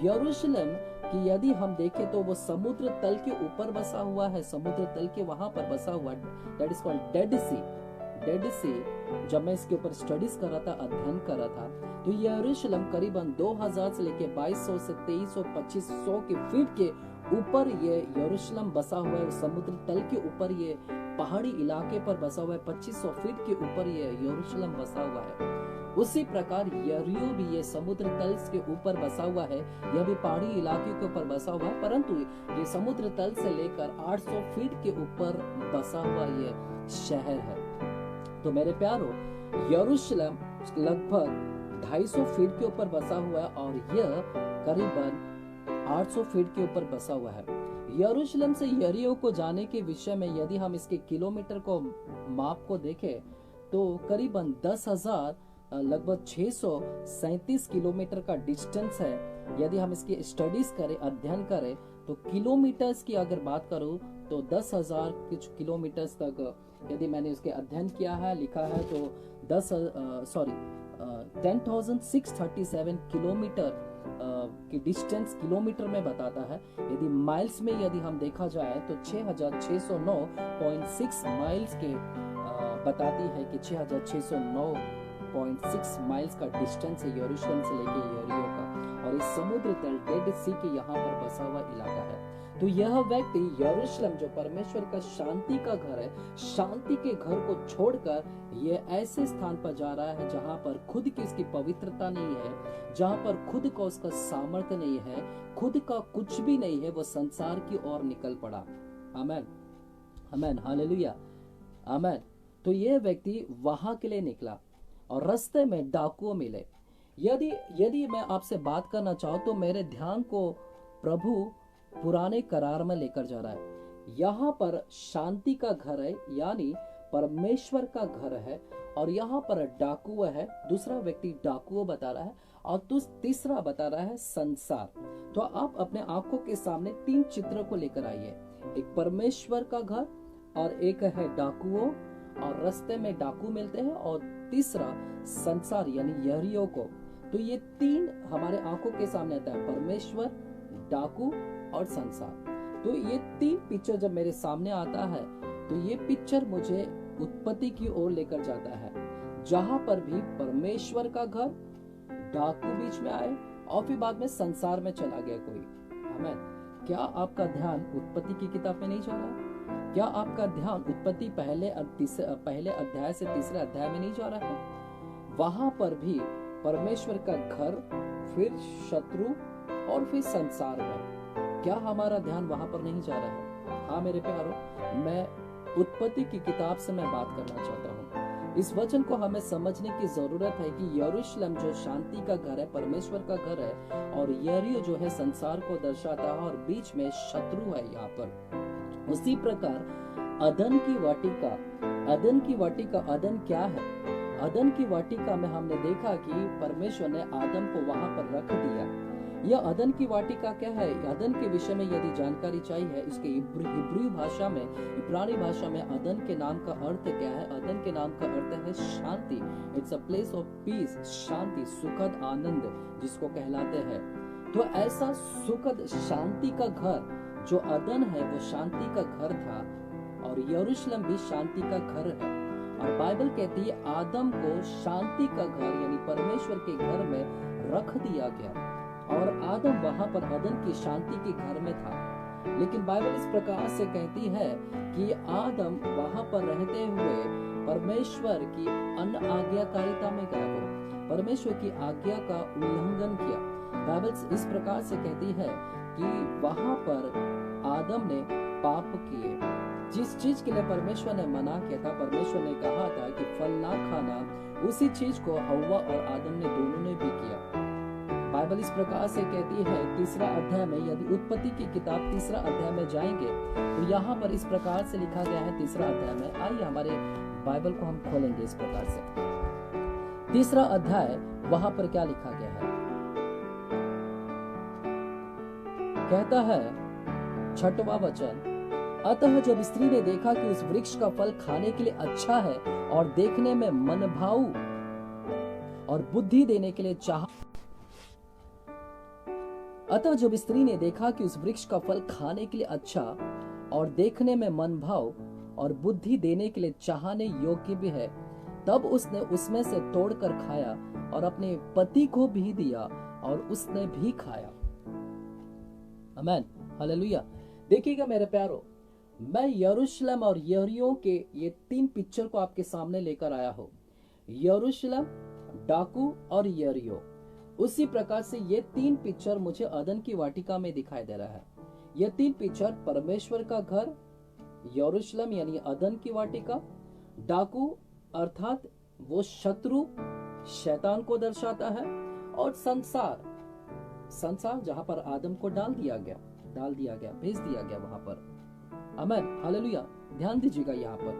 यरूशलेम कि यदि हम देखें तो वो समुद्र तल के ऊपर बसा हुआ है, समुद्र तल के वहां पर बसा हुआ, that is called Dead Sea. Dead Sea, जब मैं इसके ऊपर स्टडीज कर रहा था, अध्ययन कर रहा था, तो यरूशलेम करीबन 2000 से लेके 2200 से 2300 2500 के फीट के ऊपर ये यरूशलेम बसा हुआ है। समुद्र तल के ऊपर ये पहाड़ी इलाके पर बसा हुआ है, 2500 फीट के ऊपर ये यरूशलेम बसा हुआ है। उसी प्रकार यरीहो भी ये समुद्र तल के ऊपर बसा हुआ है, यह भी पहाड़ी इलाके के ऊपर बसा हुआ है, परंतु ये समुद्र तल से लेकर 800 फीट के ऊपर बसा हुआ ये शहर है। तो मेरे प्यारो, यरूशलेम लगभग 250 फीट के ऊपर बसा हुआ है और यह करीबन 800 फीट के ऊपर बसा हुआ है। यरूशलेम से यरीहो को जाने के विषय में यदि हम इसके किलोमीटर को माप को देखें तो करीबन 10,000 लगभग 637 किलोमीटर का डिस्टेंस है। यदि हम इसकी स्टडीज करें, अध्ययन करें, तो किलोमीटर्स की अगर बात करूं तो 10,000 कुछ किलोमीटर्स तक यदि मैंने इसके अध्ययन किया है, लिखा है, तो 10,637 किलोमीटर की डिस्टेंस किलोमीटर में बताता है। यदि माइल्स में यदि हम देखा जाए तो 6,609.6 माइल्स के बताती है कि 6,609.6 माइल्स का डिस्टेंस है यरूशलेम से लेके यरीहो का, और इस समुद्र तल डेड सी के यहाँ पर बसा हुआ इलाका है। तो यह व्यक्ति यरूशलेम जो परमेश्वर का शांति का घर है, शांति के घर को छोड़कर ये ऐसे स्थान पर जा रहा है जहां पर खुद की इसकी पवित्रता नहीं है, जहां पर खुद का उसका सामर्थ्य नहीं है, खुद का कुछ भी नहीं है, वो संसार की ओर निकल पड़ा। आमेन, आमेन, हालेलुया, आमेन। तो यह व्यक्ति वहां के लिए निकला और रास्ते में डाकुओं मिले। यदि मैं आपसे बात करना चाहूं तो मेरे ध्यान को प्रभु पुराने करार में लेकर जा रहा है। यहाँ पर शांति का घर है, यानी परमेश्वर का घर है, और यहाँ पर डाकू है, दूसरा व्यक्ति डाकू बता रहा है, और तीसरा बता रहा है संसार। तो आप अपने आंखों के सामने 3 चित्र को लेकर आइए, एक परमेश्वर का घर और एक है डाकुओं, और रास्ते में डाकू मिलते हैं, और तीसरा संसार यानी यरीहो को। तो ये 3 हमारे आंखों के सामने आता है, परमेश्वर, डाकू और संसार। तो ये 3 पिक्चर जब मेरे सामने आता है तो ये पिक्चर मुझे उत्पत्ति की ओर लेकर जाता है, जहां पर भी परमेश्वर का घर, डाकू बीच में आए और फिर बाद में संसार में चला गया कोई। आमीन। क्या आपका ध्यान उत्पत्ति की किताब में नहीं जा रहा? क्या आपका ध्यान उत्पत्ति पहले अध्याय से तीसरे अध्याय में नहीं जा रहा है? वहां पर भी परमेश्वर का घर, फिर शत्रु और फिर संसार में। क्या हमारा ध्यान वहां पर नहीं जा रहा है? हाँ मेरे प्यारो, मैं उत्पत्ति की किताब से मैं बात करना चाहता हूँ। इस वचन को हमें समझने की जरूरत है कि यरूशलेम जो शांति का घर है, परमेश्वर का घर है, और यरीहो जो है संसार को दर्शाता है, और बीच में शत्रु है यहाँ पर। उसी प्रकार अदन की वाटिका, अदन क्या है? अदन की वाटिका में हमने देखा कि परमेश्वर ने आदम को वहां पर रख दिया। यह अदन की वाटिका क्या है? अदन के विषय में यदि जानकारी चाहिए, इसके इब्री भाषा में, इब्रानी भाषा में अदन के नाम का अर्थ क्या है? अदन के नाम का अर्थ है शांति। It's a place of peace, शांति, सुखद आनंद जिसको कहलाते हैं। तो ऐसा सुखद शांति का घर जो अदन है वो शांति का घर था, और यरूशलेम भी शांति का घर है। और बाइबल कहती है आदम को शांति का घर यानी परमेश्वर के घर में रख दिया गया, और आदम वहां पर अदन की शांति के घर में था। लेकिन बाइबल इस प्रकार से कहती है कि आदम वहां पर रहते हुए परमेश्वर की अन्य आज्ञाकारिता में गया, वो परमेश्वर की आज्ञा का उल्लंघन किया। बाइबल इस प्रकार से कहती है कि वहां पर आदम ने पाप किए। जिस चीज के लिए परमेश्वर ने मना किया था, परमेश्वर ने कहा था कि फल ना खाना, उसी चीज को हव्वा और आदम ने दोनों ने भी किया। बाइबल इस प्रकार से कहती है 3रा अध्याय में, यदि उत्पत्ति की किताब 3रा अध्याय में जाएंगे तो यहाँ पर इस प्रकार से लिखा गया है 3रा अध्याय में। आइए हमारे बाइबल को हम खोलेंगे इस प्रकार से। 3रा अध्याय, वहां पर क्या लिखा गया है? कहता है 6वां वचन, अतः जब स्त्री ने देखा कि उस वृक्ष का फल खाने के लिए अच्छा है और देखने में मनभाऊ और बुद्धि देने के लिए अतः जब स्त्री ने देखा कि उस वृक्ष का फल खाने के लिए अच्छा और देखने में मनभाव और बुद्धि देने के लिए चाहने योग्य भी है, तब उसने उसमें से तोड़कर खाया और अपने पति को भी दिया और उसने भी खाया। आमीन, हालेलुया। देखिएगा मेरे प्यारो, मैं यरूशलेम और यरीहो के ये 3 पिक्चर को आपके सामने लेकर आया हूं। यरूशलेम, डाकू और यरीहो। उसी प्रकार से ये 3 पिक्चर मुझे अदन की वाटिका में दिखाई दे रहा है। ये 3 पिक्चर परमेश्वर का घर, यरूशलेम यानी अदन की वाटिका, डाकू अर्थात वो शत्रु शैतान को दर्शाता है, और संसार जहां पर आदम को डाल दिया गया, भेज दिया गया वहां पर। आमीन, हालेलुया। ध्यान दीजिएगा, यहाँ पर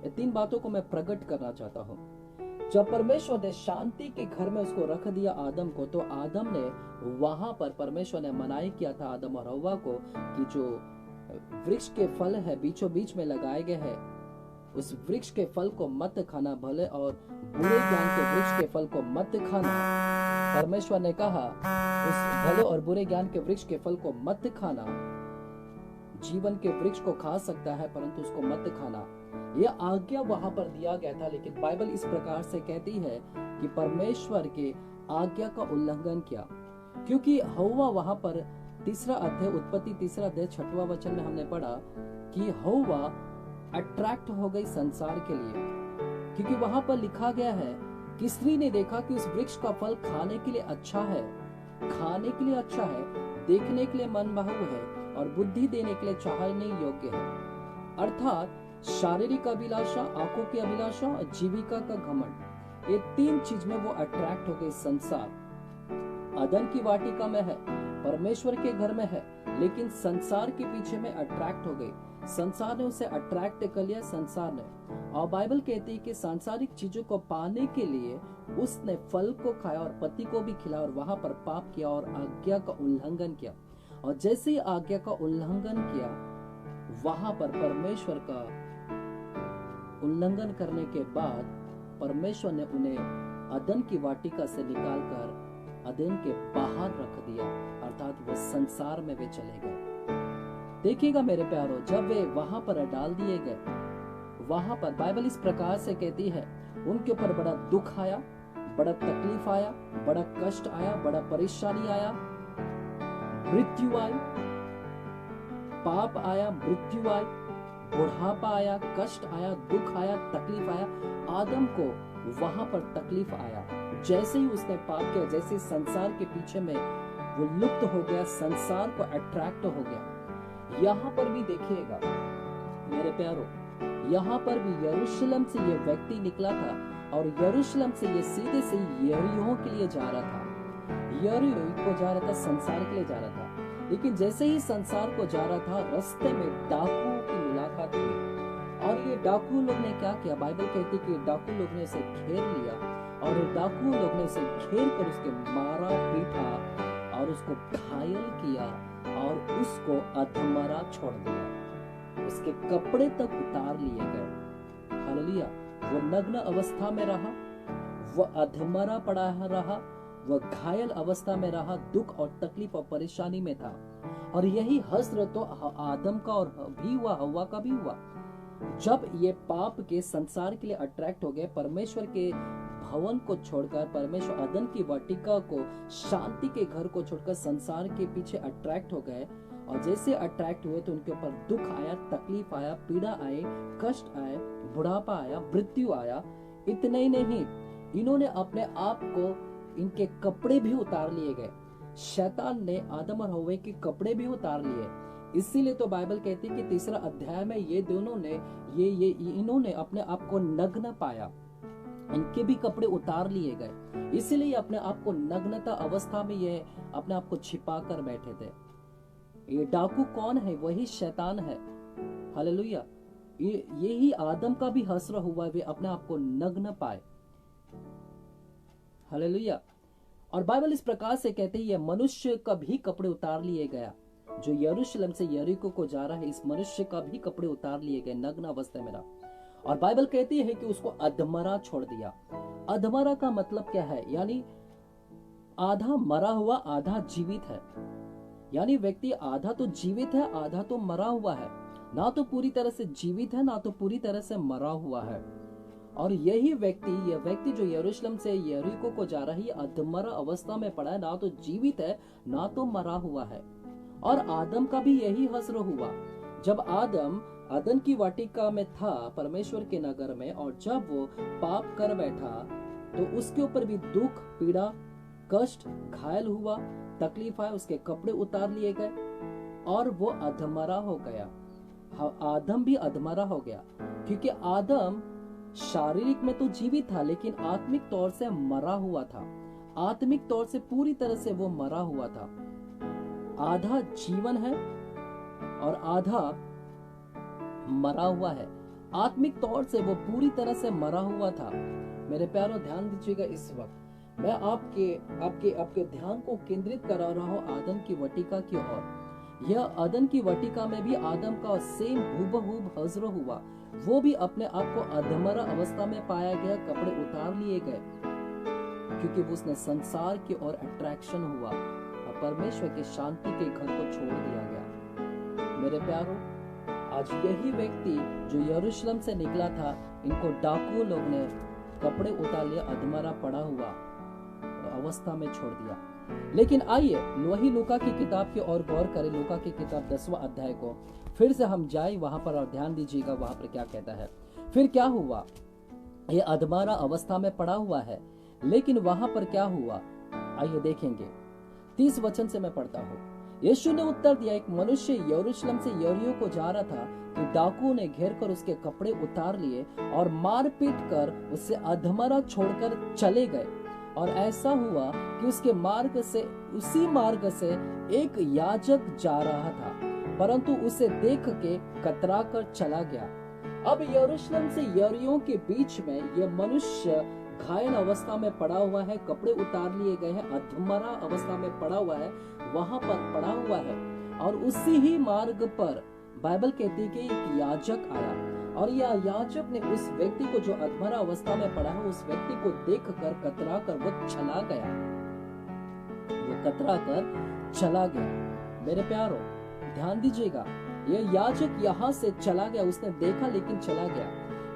ये 3 बातों को मैं प्रकट करना चाहता हूँ। जब परमेश्वर ने शांति के घर में उसको रख दिया आदम को, तो आदम ने वहां पर परमेश्वर ने मनाही किया था आदम और हव्वा को कि जो वृक्ष के फल है बीचों बीच में लगाए गए हैं, उस वृक्ष के फल को मत खाना, भले और बुरे ज्ञान के वृक्ष के फल को मत खाना। परमेश्वर ने कहा उस भले और बुरे ज्ञान के वृक्ष के फल को मत खाना। जीवन के वृक्ष को खा सकता है परंतु उसको मत खाना, यह आज्ञा वहां पर दिया गया था। लेकिन बाइबल इस प्रकार से कहती है कि परमेश्वर के आज्ञा का उल्लंघन किया, क्योंकि हव्वा वहां पर 3 अध्याय उत्पत्ति 3 अध्याय 6वां वचन में हमने पढ़ा कि हव्वा अट्रैक्ट हो गई संसार के लिए, क्योंकि वहां पर लिखा गया है कि स्त्री ने देखा कि उस वृक्ष का फल खाने के लिए अच्छा है, देखने के लिए मनभाऊ है और बुद्धि देने के लिए चाहने योग्य है। अर्थात शारीरिक अभिलाषा, आंखों की अभिलाषा और जीविका का घमंड, ये 3 चीज में वो अट्रैक्ट हो गई। संसार अदन की वाटिका में है, परमेश्वर के घर में है, लेकिन संसार के पीछे में अट्रैक्ट हो गई। संसार ने उसे अट्रैक्ट कर लिया, संसार ने। और बाइबल कहती है कि सांसारिक चीजों को पाने के लिए उसने फल को खाया और पति को भी खिलाया और वहां पर पाप किया और आज्ञा का उल्लंघन किया। और जैसे ही आज्ञा का उल्लंघन किया, वहां पर परमेश्वर का उल्लंघन करने के बाद परमेश्वर ने उन्हें अदन की वाटिका से निकालकर अदन के बाहर रख दिया, अर्थात वो संसार में वे चले गए। देखिएगा मेरे प्यारो, जब वे वहां पर डाल दिए गए, वहां पर बाइबल इस प्रकार से कहती है उनके ऊपर बड़ा दुख आया, बड़ा तकलीफ आया, बड़ा कष्ट आया, बड़ा परेशानी आया, मृत्यु आई, पाप आया, मृत्यु आई, बुढ़ापा आया, कष्ट आया, दुख आया, तकलीफ आया। आदम को वहां पर तकलीफ आया जैसे ही उसने पाप किया, जैसे संसार के पीछे में वो लुप्त हो गया, संसार को अट्रैक्ट हो गया। यहाँ पर भी देखिएगा मेरे प्यारो, यहाँ पर भी यरूशलेम से ये व्यक्ति निकला था और यरूशलेम से ये सीधे से यरीहो के लिए जा रहा था। यरीहो को जा रहा था, संसार के लिए जा रहा था। लेकिन जैसे ही संसार को जा रहा था, रास्ते में डाकुओं की मुलाकात हुई और ये डाकू लोग ने क्या किया, बाइबल कहती है कि डाकू लोग ने उसे घेर लिया और डाकू लोग ने उसे घेर कर उसके मारा, पीटा और उसको घायल किया और उसको अधमरा छोड़ दिया। उसके कपड़े तक उतार लिए गए। हालेलुया। वो नग्न अवस्था में रहा, वो अधमरा पड़ा रहा, वह घायल अवस्था में रहा, दुख और तकलीफ और परेशानी में था। और यही हस्र तो आदम का और भी हुआ, हव्वा का भी हुआ। जब ये पाप के संसार के लिए अट्रैक्ट हो गए, परमेश्वर के भवन को छोड़कर, परमेश्वर अदन की वाटिका को, शांति के घर को छोड़कर संसार के पीछे अट्रैक्ट हो गए। और जैसे अट्रैक्ट हुए तो उनके ऊपर दुख आया, तकलीफ आया, पीड़ा आई, कष्ट आए, बुढ़ापा आया, मृत्यु आया। इतने ही नहीं, इन्होंने अपने आप को, इनके कपड़े भी उतार लिए गए। शैतान ने आदम और हव्वा के कपड़े भी उतार लिए। इसीलिए तो बाइबल कहती है कि 3 अध्याय में ये दोनों ने इन्होंने अपने आप को नग्न पाया, इनके भी कपड़े उतार लिए गए। इसीलिए अपने आप को नग्नता अवस्था में ये अपने आप को छिपा कर बैठे थे। ये डाकू कौन है? वही शैतान है। हालेलुया। यही आदम का भी हस्र हुआ, वे अपने आप को नग्न पाए। हालेलुया। और बाइबल इस प्रकार से कहते हैं ये मनुष्य का भी कपड़े उतार लिए गया। जो यरूशलेम से यरीको को जा रहा है, इस मनुष्य का भी कपड़े उतार लिए गए, नग्न अवस्था में रहा। और बाइबल कहती है कि उसको अधमरा छोड़ दिया। अधमरा का मतलब क्या है? यानी आधा मरा हुआ आधा जीवित है। यानी व्यक्ति आधा तो जीवित है, आधा तो मरा हुआ है, ना तो पूरी तरह से जीवित है, ना तो पूरी तरह से मरा हुआ है। और यह व्यक्ति जो यरूशलेम से यरीको को जा रही है, अधमरा अवस्था में पड़ा है, ना तो जीवित है, ना तो मरा हुआ है। और आदम का भी यही हश्र हुआ। जब आदम अदन की वाटिका में था, परमेश्वर के नगर में, और जब वो पाप कर बैठा तो उसके ऊपर भी दुख, पीड़ा, कष्ट, घायल हुआ, तकलीफ आया, उसके कपड़े उतार लिए गए और वो अधमरा हो गया। आदम भी अधमरा हो गया, क्योंकि आदम शारीरिक में तो जीवित था, लेकिन आत्मिक तौर से मरा हुआ था। आत्मिक तौर से पूरी तरह से वो मरा हुआ था। आधा जीवन है और आधा मरा हुआ है। आत्मिक तौर से वो पूरी तरह से मरा हुआ था। मेरे प्यारों, ध्यान दीजिएगा। इस वक्त मैं आपके ध्यान को केंद्रित करा रहा हूँ आदम की वाटिका की ओर। यह अदन की वाटिका में भी आदम का सेम हूबहूब हश्र हुआ। वो भी अपने आप को अधमरा अवस्था में पाया गया, कपड़े उतार लिए गए, क्योंकि उसने संसार की ओर अट्रैक्शन हुआ और परमेश्वर के शांति के घर को छोड़ दिया गया। मेरे प्यारों, आज यही व्यक्ति जो यरूशलेम से निकला था, इनको डाकुओं लोग ने कपड़े उतार लिए, अधमरा पड़ा हुआ अवस्था में छोड़ दिया। लेकिन आइए वही लूका की किताब की ओर गौर करें। लूका की किताब 10वां अध्याय को फिर से हम जाए वहां पर और ध्यान दीजिएगा वहां पर क्या कहता है। फिर क्या हुआ? ये अधमरा अवस्था में पड़ा हुआ है, लेकिन वहां पर क्या हुआ आइए देखेंगे। 30 वचन से मैं पढ़ता हूँ। यीशु ने उत्तर दिया, एक मनुष्य यरूशलेम से यरीको को जा रहा था कि डाकुओं ने घेर कर उसके कपड़े उतार लिए और मार पीट कर उससे अधमरा छोड़कर चले गए। और ऐसा हुआ कि उसी मार्ग से एक याजक जा रहा था, परंतु उसे देख के कतरा कर चला गया। अब यरूशलेम से यरीको के बीच में यह मनुष्य घायल अवस्था में पड़ा हुआ है, कपड़े उतार लिए गए हैं, अधमरा अवस्था में पड़ा हुआ है, वहां पर पड़ा हुआ है। और उसी ही मार्ग पर बाइबल कहती है कि एक याजक आया और यह याजक ने उस व्यक्ति को जो अधमरा अवस्था में पड़ा है, उस व्यक्ति को देखकर कतरा कर वो चला गया। वो कतरा कर चला गया। मेरे प्यारों, ध्यान दीजिएगा। यह याजक यहाँ से चला गया, उसने देखा लेकिन चला गया।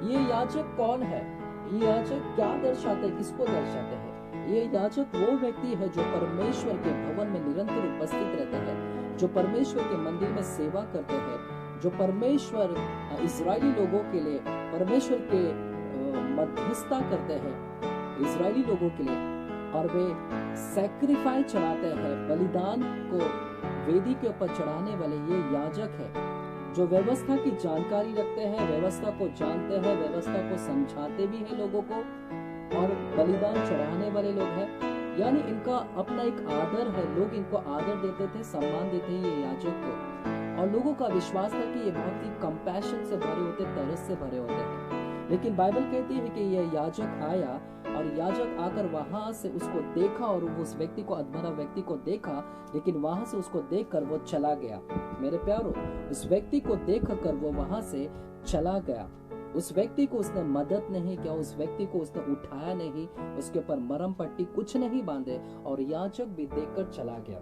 ये याजक कौन है? ये याजक क्या दर्शाते हैं? किसको दर्शाते हैं? ये याजक वो व्यक्ति है जो परमेश्वर के भवन में निरंतर उपस्थित रहते हैं, जो परमेश्वर के मंदिर में सेवा करते हैं, जो परमेश्वर इजरायली लोगों के लिए परमेश्वर के मध्यस्थता करते हैं इजरायली लोगों के लिए, और वे सैक्रिफाइस चढ़ाते हैं, बलिदान को वेदी के ऊपर चढ़ाने वाले ये याजक है, जो व्यवस्था की जानकारी रखते हैं, व्यवस्था को जानते हैं, व्यवस्था को समझाते भी हैं लोगों को, और बलिदान चढ़ाने वाले लोग हैं। यानी इनका अपना एक आदर है, लोग इनको आदर देते थे, सम्मान देते हैं ये याजक को, और लोगों का विश्वास था कि ये बहुत ही कंपैशन से भरे होते, तरस से भरे होते हैं। लेकिन बाइबल कहती है कि यह याजक आया और याजक आकर वहां से उसको देखा और उस व्यक्ति को, अधमरा व्यक्ति को देखा, लेकिन वहां से उसको देखकर वो चला गया। मेरे प्यारों, उस व्यक्ति को देखकर वो वहां से चला गया। उस व्यक्ति को उसने मदद नहीं किया, उस व्यक्ति को उसने उठाया नहीं, उसके ऊपर मरहम पट्टी कुछ नहीं बांधे, और याजक भी देखकर चला गया।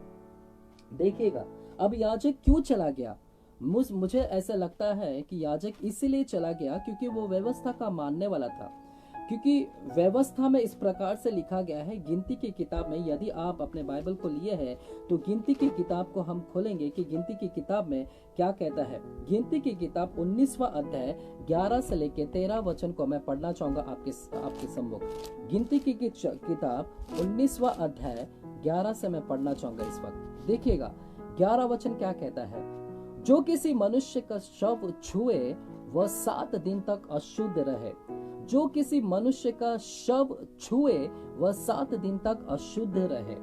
देखिएगा, अब याजक क्यों चला गया? मुझे ऐसा लगता है कि याजक इसीलिए चला गया क्योंकि वो व्यवस्था का मानने वाला था। क्योंकि व्यवस्था में इस प्रकार से लिखा गया है, गिनती की किताब में, यदि आप अपने बाइबल को लिए हैं तो गिनती की किताब को हम खोलेंगे कि गिनती की किताब में क्या कहता है। गिनती की किताब 19वां अध्याय 11 से लेके 13 वचन को मैं पढ़ना चाहूंगा आपके सम्मुख। गिनती की किताब 19वां अध्याय 11 से मैं पढ़ना चाहूंगा इस वक्त। देखिएगा 11 वचन क्या कहता है। जो किसी मनुष्य का शव छुए वह 7 दिन तक अशुद्ध रहे। जो किसी मनुष्य का शव छुए वह 7 दिन तक अशुद्ध रहे।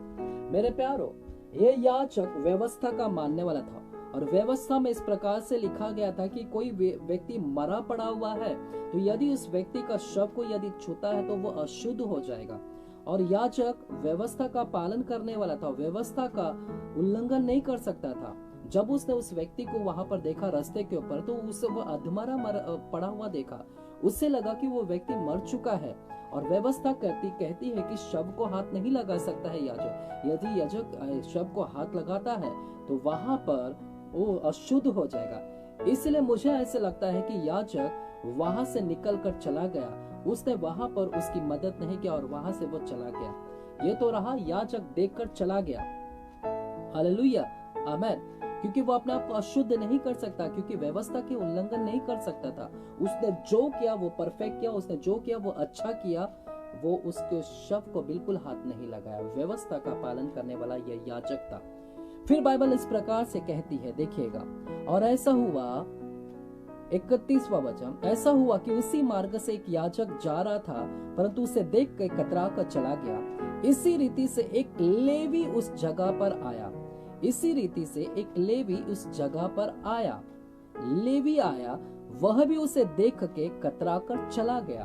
मेरे प्यारो, यह याजक व्यवस्था का मानने वाला था, और व्यवस्था में इस प्रकार से लिखा गया था कि कोई व्यक्ति मरा पड़ा हुआ है तो यदि उस व्यक्ति का शव को यदि छूता है तो वो अशुद्ध हो जाएगा। और याजक व्यवस्था का पालन करने वाला था, व्यवस्था का उल्लंघन नहीं कर सकता था। जब उसने उस व्यक्ति को वहां पर देखा रास्ते के ऊपर, तो उसे वो अधमरा पड़ा हुआ देखा। उससे लगा कि वो व्यक्ति मर चुका है, और व्यवस्था कहती है कि शव को हाथ नहीं लगा सकता है याजक। यदि याजक शव को हाथ लगाता है तो वहां पर वो अशुद्ध हो जाएगा। इसलिए मुझे ऐसे लगता है कि याजक वहां से निकल कर चला गया, उसने वहां पर उसकी मदद नहीं किया और वहां से वो चला गया। ये तो रहा याजक देखकर चला गया, हालेलुया, आमेन। क्योंकि वो अपने आप को अशुद्ध नहीं कर सकता, क्योंकि व्यवस्था के उल्लंघन नहीं कर सकता था। उसने जो किया वो परफेक्ट किया, उसने जो किया वो अच्छा किया। वो उसके शव को बिल्कुल हाथ नहीं लगाया। व्यवस्था का पालन करने वाला यह याजक था। फिर बाइबल इस प्रकार से कहती है, देखिएगा, और ऐसा हुआ, 31वां वचन, ऐसा हुआ कि उसी मार्ग से एक याजक जा रहा था, परंतु उसे देख कर कतरा कर चला गया। इसी रीति से एक लेवी उस जगह पर आया। इसी रीति से एक लेवी उस जगह पर आया। लेवी आया, वह भी उसे देख के कतरा कर चला गया।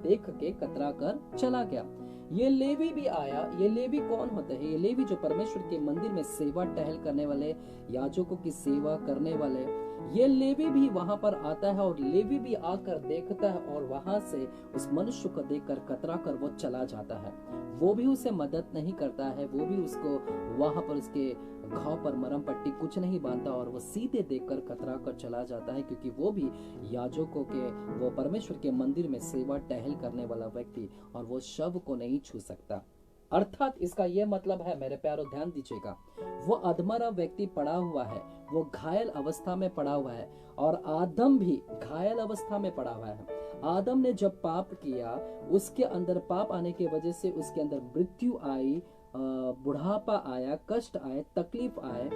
देख के कतरा कर चला गया। ये लेवी भी आया। ये लेवी कौन होते हैं? ये लेवी जो परमेश्वर के मंदिर में सेवा टहल करने वाले, याजकों की सेवा करने वाले, ये लेवी भी वहां पर आता है। और लेवी भी आकर देखता है और वहां से उस मनुष्य को देखकर कतरा कर वो चला जाता है। वो भी उसे मदद नहीं करता है, वो भी उसको वहां पर उसके घाव पर मरहम पट्टी कुछ नहीं बांधता, और वो सीधे देखकर कतरा कर चला जाता है, क्योंकि वो भी याजकों के, वो परमेश्वर के मंदिर में सेवा टहल करने वाला व्यक्ति, और वो शव को नहीं छू सकता। अर्थात इसका यह मतलब है, मेरे प्यारो ध्यान दीजिएगा, वो अधमरा व्यक्ति पड़ा हुआ है, वो घायल अवस्था में पड़ा हुआ है, और आदम भी घायल अवस्था में पड़ा हुआ है। आदम ने जब पाप किया, उसके अंदर पाप आने की वजह से उसके अंदर मृत्यु आई, बुढ़ापा आया, कष्ट आए, तकलीफ आए,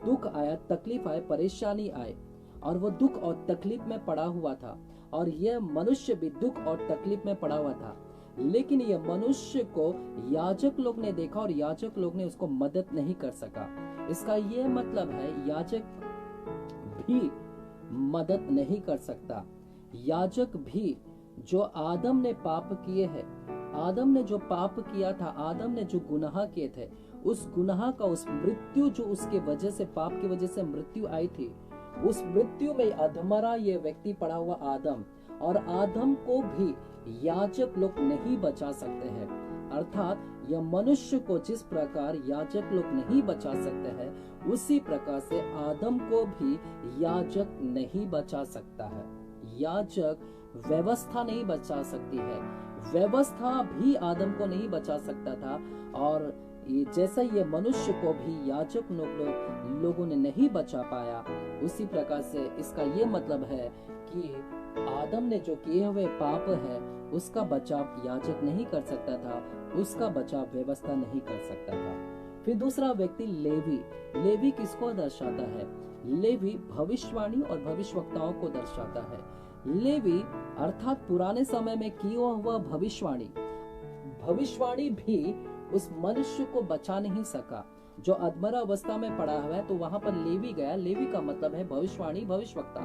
दुख आया, तकलीफ आए, परेशानी आए, और वो दुख और तकलीफ में पड़ा हुआ था। और यह मनुष्य भी दुख और तकलीफ में पड़ा हुआ था। लेकिन यह मनुष्य को याजक लोग ने देखा और याजक लोग ने उसको मदद नहीं कर सका। इसका यह मतलब है याजक भी मदद नहीं कर सकता। याजक भी, जो आदम ने पाप किए हैं, आदम ने जो पाप किया था, आदम ने जो गुनाह किए थे, उस गुनाह का, उस मृत्यु जो उसके वजह से, पाप की वजह से मृत्यु आई थी, उस मृत्यु में अधमरा ये व्यक्ति पड़ा हुआ आदम, और आदम को भी याजक लोग नहीं बचा सकते हैं। अर्थात यह मनुष्य को जिस प्रकार याजक लोग नहीं बचा सकते हैं, उसी प्रकार से आदम को भी याजक नहीं बचा सकता है। याजक व्यवस्था नहीं बचा सकती है, व्यवस्था भी आदम को नहीं बचा सकता था। और जैसा ये मनुष्य को भी याजक लोगों ने नहीं बचा पाया, उसी प्रकार से इसका ये मतलब है कि आदम ने जो किए हुए पाप है, उसका बचाव याजक नहीं कर सकता था, उसका बचाव व्यवस्था नहीं कर सकता था। फिर दूसरा व्यक्ति लेवी। लेवी किसको दर्शाता है? लेवी भविष्यवाणी और भविष्यवक्ताओं को दर्शाता है। लेवी अर्थात पुराने समय में किया हुआ भविष्यवाणी। भविष्यवाणी भी उस मनुष्य को बचा नहीं सका जो अधमरा अवस्था में पड़ा हुआ है, तो वहां पर लेवी गया। लेवी का मतलब है भविष्यवाणी, भविष्यवक्ता।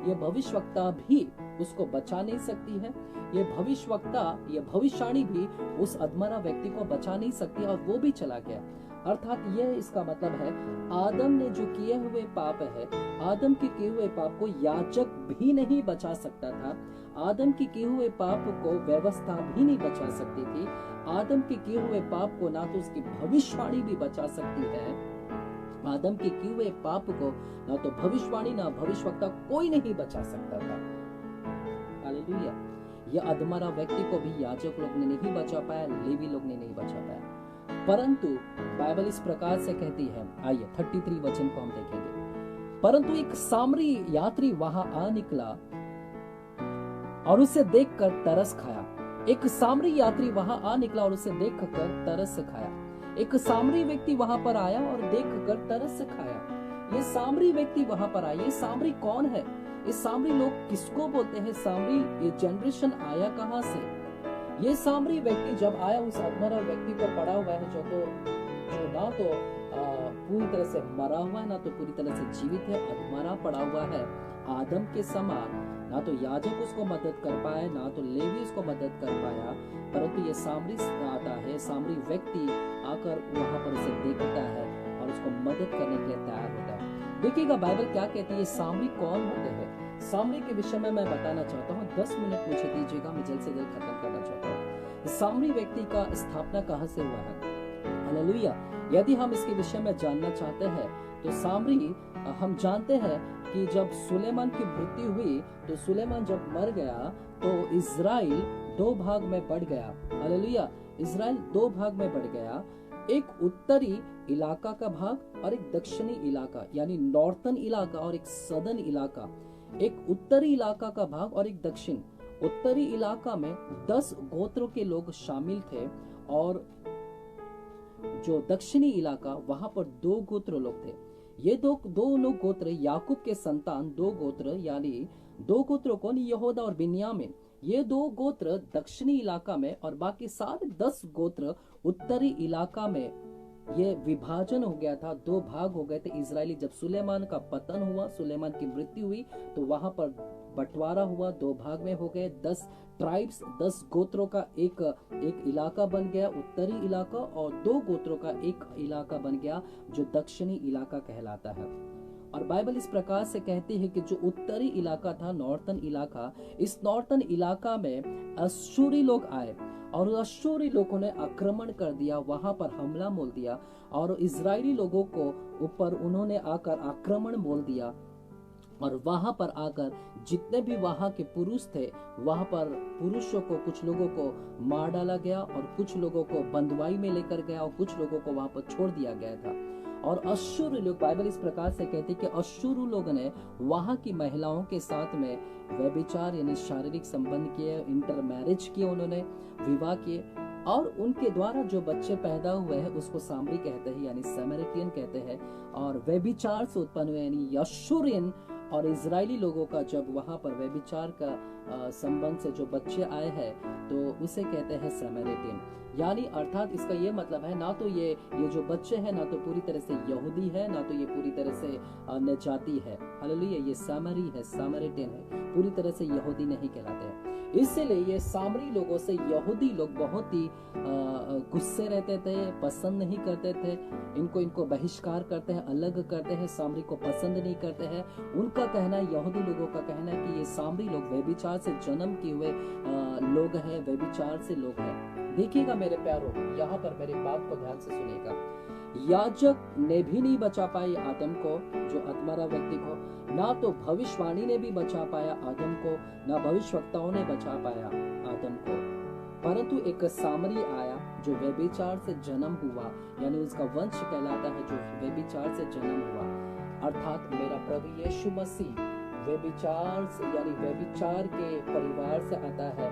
ये भविष्यवक्ता भी उसको बचा नहीं सकती है। ये भविष्यवक्ता, ये भविष्यवाणी भी उस अधमरा व्यक्ति को बचा नहीं सकती, और वो भी चला गया। अर्थात यह इसका मतलब है, आदम ने जो किए हुए पाप है, आदम के किए हुए पाप को याजक भी नहीं बचा सकता था। आदम के किए हुए पाप को व्यवस्था भी नहीं बचा सकती थी। आदम के किए हुए पाप को ना तो उसकी भविष्यवाणी भी बचा सकती है। आदम के किए हुए पाप को ना तो भविष्यवाणी ना भविष्यवक्ता कोई नहीं बचा सकता था। हालेलुया। यह अधमरा व्यक्ति को भी याजक लोग ने नहीं बचा पाया, लेवी लोग ने नहीं बचा पाया। परंतु बाइबल इस प्रकार से कहती है, आइए 33 वचन को हम देखेंगे। परंतु एक सामरी यात्री वहां आ निकला और उसे देखकर तरस खाया। एक सामरी यात्री वहां आ निकला और उसे देखकर तरस खाया। एक सामरी व्यक्ति वहां पर आया और देखकर तरस खाया। ये सामरी व्यक्ति वहां पर आया। ये सामरी कौन है? ये सामरी लोग किसको बोलते हैं? सामरी ये जनरेशन आया कहां से? ये सामरी व्यक्ति जब आया, उस अधमरा व्यक्ति को पड़ा हुआ है, जो ना तो पूरी तरह से मरा हुआ है, ना तो पूरी तरह से जीवित है, अधमरा पड़ा हुआ है आदम के समान। ना तो याजक उसको मदद कर पाया, ना तो लेवी उसको मदद कर पाया, परंतु ये सामरी आता है। सामरी व्यक्ति आकर वहां पर उसे देखता है और उसको मदद करने के लिए तैयार होता है। देखिएगा बाइबल क्या कहती है, सामरी कौन होते हैं। सामरी के विषय में मैं बताना चाहता हूँ, 10 मिनट मुझे दीजिएगा, मैं जल्द से जल्द खत्म करना चाहता हूँ। सामरी व्यक्ति का स्थापना कहाँ से हुआ है? हालेलुया। यदि हम इसके विषय में जानना चाहते हैं तो सामरी, हम जानते हैं कि जब सुलेमान की मृत्यु हुई तो सुलेमान जब मर गया तो इजराइल 2 भाग में बढ़ गया। हालेलुया। इजराइल 2 भाग में बढ़ गया, एक उत्तरी इलाका का भाग और एक दक्षिणी इलाका, यानी नॉर्थन इलाका और एक सदर्न इलाका। एक उत्तरी इलाका का भाग और एक दक्षिण। उत्तरी इलाका में 10 गोत्रों के लोग शामिल थे और जो दक्षिणी इलाका वहां पर 2 गोत्र लोग थे। ये दो लोग गोत्र याकूब के संतान, 2 गोत्र, यानी 2 गोत्रों कौन? यहूदा और बिन्यामीन। ये 2 गोत्र दक्षिणी इलाका में और बाकी सारे 10 गोत्र उत्तरी इलाका में ये विभाजन हो गया था, 2 भाग हो गए थे इजरायली। जब सुलेमान का पतन हुआ, सुलेमान की मृत्यु हुई तो वहां पर बंटवारा हुआ, 2 भाग में हो गए। 10 ट्राइब्स, 10 गोत्रों का एक इलाका बन गया, उत्तरी इलाका, और 2 गोत्रों का एक इलाका बन गया जो दक्षिणी इलाका कहलाता है। और बाइबल इस प्रकार से कहती है कि जो उत्तरी इलाका था, नॉर्थन इलाका, इस नॉर्थन इलाका में अश्शूरी लोग आए और अश्शूरी लोगों ने आक्रमण कर दिया, वहां पर हमला मोल दिया और इजरायली लोगों को ऊपर उन्होंने आकर आक्रमण मोल दिया। और वहां पर आकर जितने भी वहां के पुरुष थे, वहां पर पुरुषों को, कुछ लोगों को मार डाला गया और कुछ लोगों को बंदवाई में लेकर गया और कुछ लोगों को वहां पर छोड़ दिया गया था। और अश्शूर लोग, बाइबल इस प्रकार से कहती है कि अश्शूर लोगों ने वहां की महिलाओं के साथ में व्यभिचार यानी शारीरिक संबंध किए, इंटर मैरिज किए, उन्होंने विवाह किए और उनके द्वारा जो बच्चे पैदा हुए हैं उसको सामरी कहते हैं यानी समरिटियन कहते हैं। और व्यभिचार से उत्पन्न हुए यानी अश्शूरियन और इजरायली लोगों का जब वहां पर व्यभिचार का संबंध से जो बच्चे आए हैं तो उसे कहते हैं समरिटियन। यानी अर्थात इसका ये मतलब है, ना तो ये जो बच्चे हैं ना तो पूरी तरह से यहूदी है, ना तो ये पूरी तरह से अन्य जाति है। हालेलुया। ये सामरी है, सामरिटियन है, पूरी तरह से यहूदी नहीं कहलाते हैं। इसलिए ये सामरी लोगों से यहूदी लोग बहुत ही गुस्से रहते थे, पसंद नहीं करते थे, इनको बहिष्कार करते हैं, अलग करते हैं, सामरी को पसंद नहीं करते हैं। उनका कहना है, यहूदी लोगों का कहना है कि ये सामरी लोग व्यभिचार से जन्म किए हुए लोग हैं, व्यभिचार से लोग हैं। देखिएगा मेरे प्यारों, यहाँ पर मेरी बात को ध्यान से सुनिएगा। याजक ने भी नहीं बचा पाई आदम को, जो अधमरा व्यक्ति को, ना तो भविष्यवाणी ने भी बचा पाया आदम को, ना भविष्यवक्ताओं ने बचा पाया आदम को, परंतु एक सामरी आया जो व्यभिचार से जन्म हुआ, यानी उसका वंश कहलाता है जो व्यभिचार से जन्म हुआ, अर्थात मेरा प्रभु यीशु मसीह व्यभिचार यानी व्यभिचार के परिवार से आता है।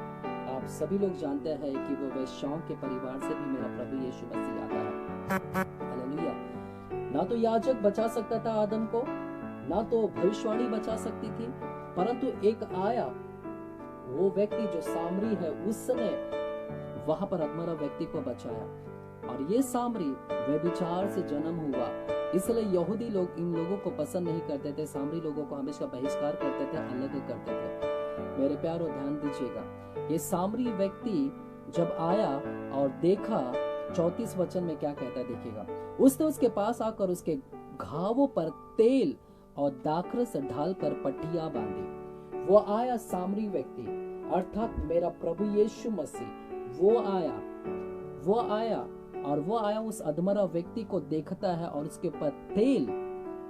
आप सभी लोग जानते हैं कि वो वैश्याओं के परिवार से भी मेरा प्रभु यीशु मसीह आता है। हालेलुया। ना तो याजक बचा सकता था आदम को, ना तो भविष्यवाणी बचा सकती थी, परंतु एक आया, वो व्यक्ति जो सामरी है, उसने वहां पर अधमरा व्यक्ति को बचाया। और ये सामरी व्यभिचार से जन्म हुआ, इसलिए यहूदी लोग इन लोगों को पसंद नहीं करते थे, सामरी लोगों को हमेशा बहिष्कार करते थे, अलग करते थे। मेरे प्यारों ध्यान दीजिएगा, ये सामरी व्यक्ति जब आया और देखा, 34 वचन में क्या कहता है देखिएगा, उसने उसके पास आकर उसके घावों पर तेल और दाखरस डालकर पट्टियां बांधी। वो आया सामरी व्यक्ति, अर्थात मेरा प्रभु यीशु मसीह, वो आया उस अधमरा व्यक्ति को देखता है और उसके ऊपर तेल,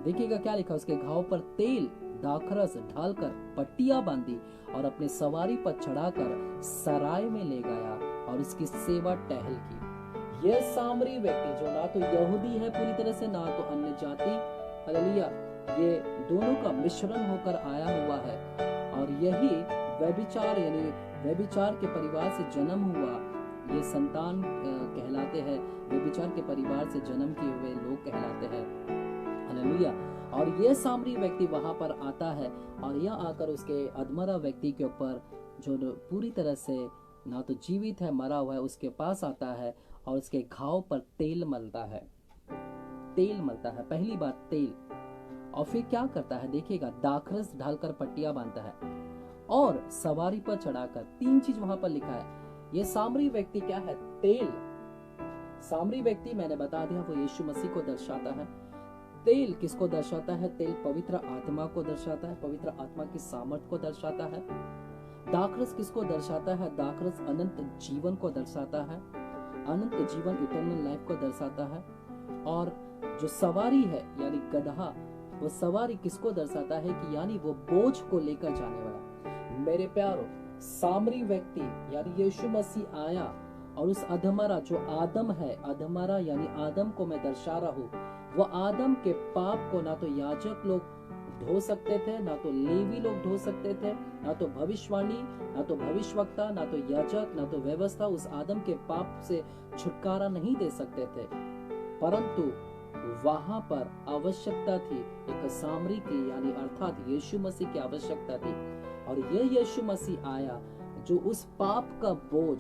देखिएगा क्या लिखा, उसके घाव पर तेल दाखरस डालकर पट्टियां बांधी और अपने सवारी पर चढ़ाकर सराय में ले गया और उसकी सेवा टहल की। यह सामरी व्यक्ति जो ना तो यहूदी है पूरी तरह से, ना तो अन्य जाति, हालेलुया, ये दोनों का मिश्रण होकर आया हुआ है। और यही व्यभिचार यानी व्यभिचार के परिवार से जन्म हुआ, ये संतान कहलाते हैं, व्यभिचार के परिवार से जन्म किए हुए लोग कहलाते हैं। हालेलुया। और ये सामरी व्यक्ति वहां पर आता है और यह आकर उसके अधमरा व्यक्ति के ऊपर जो पूरी तरह से ना तो जीवित है, मरा हुआ है, उसके पास आता है और उसके घाव पर तेल मलता है। तेल मलता है, पहली बात तेल, और फिर क्या करता है देखिएगा, दाखरस डालकर पट्टियां बांधता है और सवारी पर चढ़ाकर, 3 चीज वहां पर लिखा है। ये सामरी व्यक्ति क्या है? तेल। सामरी व्यक्ति मैंने बता दिया वो यीशु मसीह को दर्शाता है। तेल किसको दर्शाता है? तेल पवित्र आत्मा को दर्शाता है, पवित्र आत्मा की सामर्थ को दर्शाता है। दाखरस किसको दर्शाता है? दाखरस अनंत जीवन को दर्शाता है, अनंत जीवन, इटर्नल लाइफ को दर्शाता है। और जो सवारी है यानी गदहा, वो सवारी किसको दर्शाता है? कि यानी वो बोझ को लेकर जाने वाला। मेरे प्यारो, सामरी व्यक्ति यानी यीशु मसीह आया और उस अधमरा जो आदम है, अधमरा यानी आदम को मैं दर्शा रहा हूँ, वो आदम के पाप को ना तो याजक लोग धो सकते थे, ना तो लेवी लोग धो सकते थे, ना तो भविष्यवाणी, ना तो भविष्यवक्ता, ना तो याजक, ना तो व्यवस्था उस आदम के पाप से छुटकारा नहीं दे सकते थे। परंतु वहां पर आवश्यकता थी एक सामरी की, यानी अर्थात यीशु मसीह की आवश्यकता थी। और यह यीशु मसीह आया जो उस पाप का बोझ,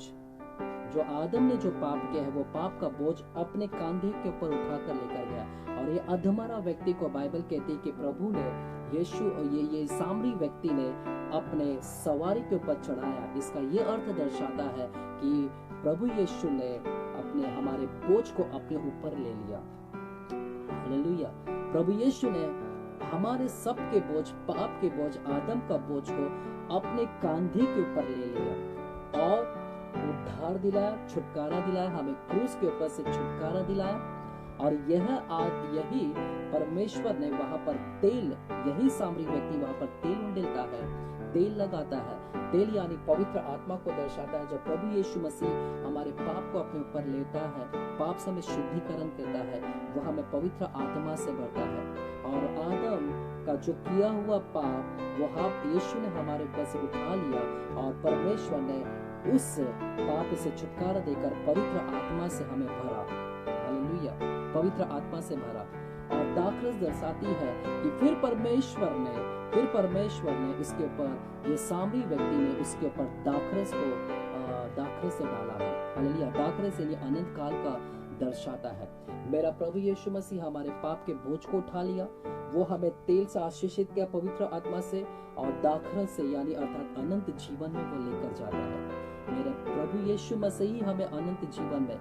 जो आदम ने जो पाप किया है, वो पाप का बोझ अपने कंधे के ऊपर उठाकर लेकर गया। और ये अधमरा व्यक्ति को बाइबल कहती है कि प्रभु ने ये सामरी व्यक्ति ने अपने सवारी के ऊपर चढ़ाया। इसका ये अर्थ दर्शाता है कि प्रभु यीशु ने अपने हमारे बोझ को अपने ऊपर ले लिया। हालेलुया। प्रभु यीशु ने हमारे सबके बोझ, पाप के बोझ, आदम का बोझ को अपने कंधे के ऊपर ले लिया और उद्धार दिलाया, छुटकारा दिलाया, हमें क्रूस के ऊपर से छुटकारा दिलाया। और यही परमेश्वर ने वहां पर तेल, यही सामरी व्यक्ति वहां पर तेल उंडेलता है, तेल लगाता है। तेल यानी पवित्र आत्मा को दर्शाता है। जब प्रभु यीशु मसीह हमारे पाप को अपने ऊपर लेता है, पाप से हमें शुद्धिकरण करता है, वह हमें पवित्र आत्मा से भरता है। और आदम का जो किया हुआ पाप, वो यीशु ने हमारे ऊपर से उठा लिया और परमेश्वर ने उस पाप से छुटकारा देकर पवित्र आत्मा से हमें भरा। हालेलुया, पवित्र आत्मा से भरा। और दाखरस दर्शाती है कि फिर परमेश्वर ने उसके ऊपर, ये सामरी व्यक्ति ने उसके ऊपर दाखरस से डाला है। हालेलुया, दाखरस यानी अनंत काल का दर्शाता है। मेरा प्रभु यीशु मसीह हमारे पाप के बोझ को उठा लिया, वो हमें तेल से आशीषित किया पवित्र आत्मा से, और दाखरस से यानी अर्थात अनंत जीवन में वो लेकर जाता है। मेरे प्रभु यीशु मसीह हमें अनंत जीवन में,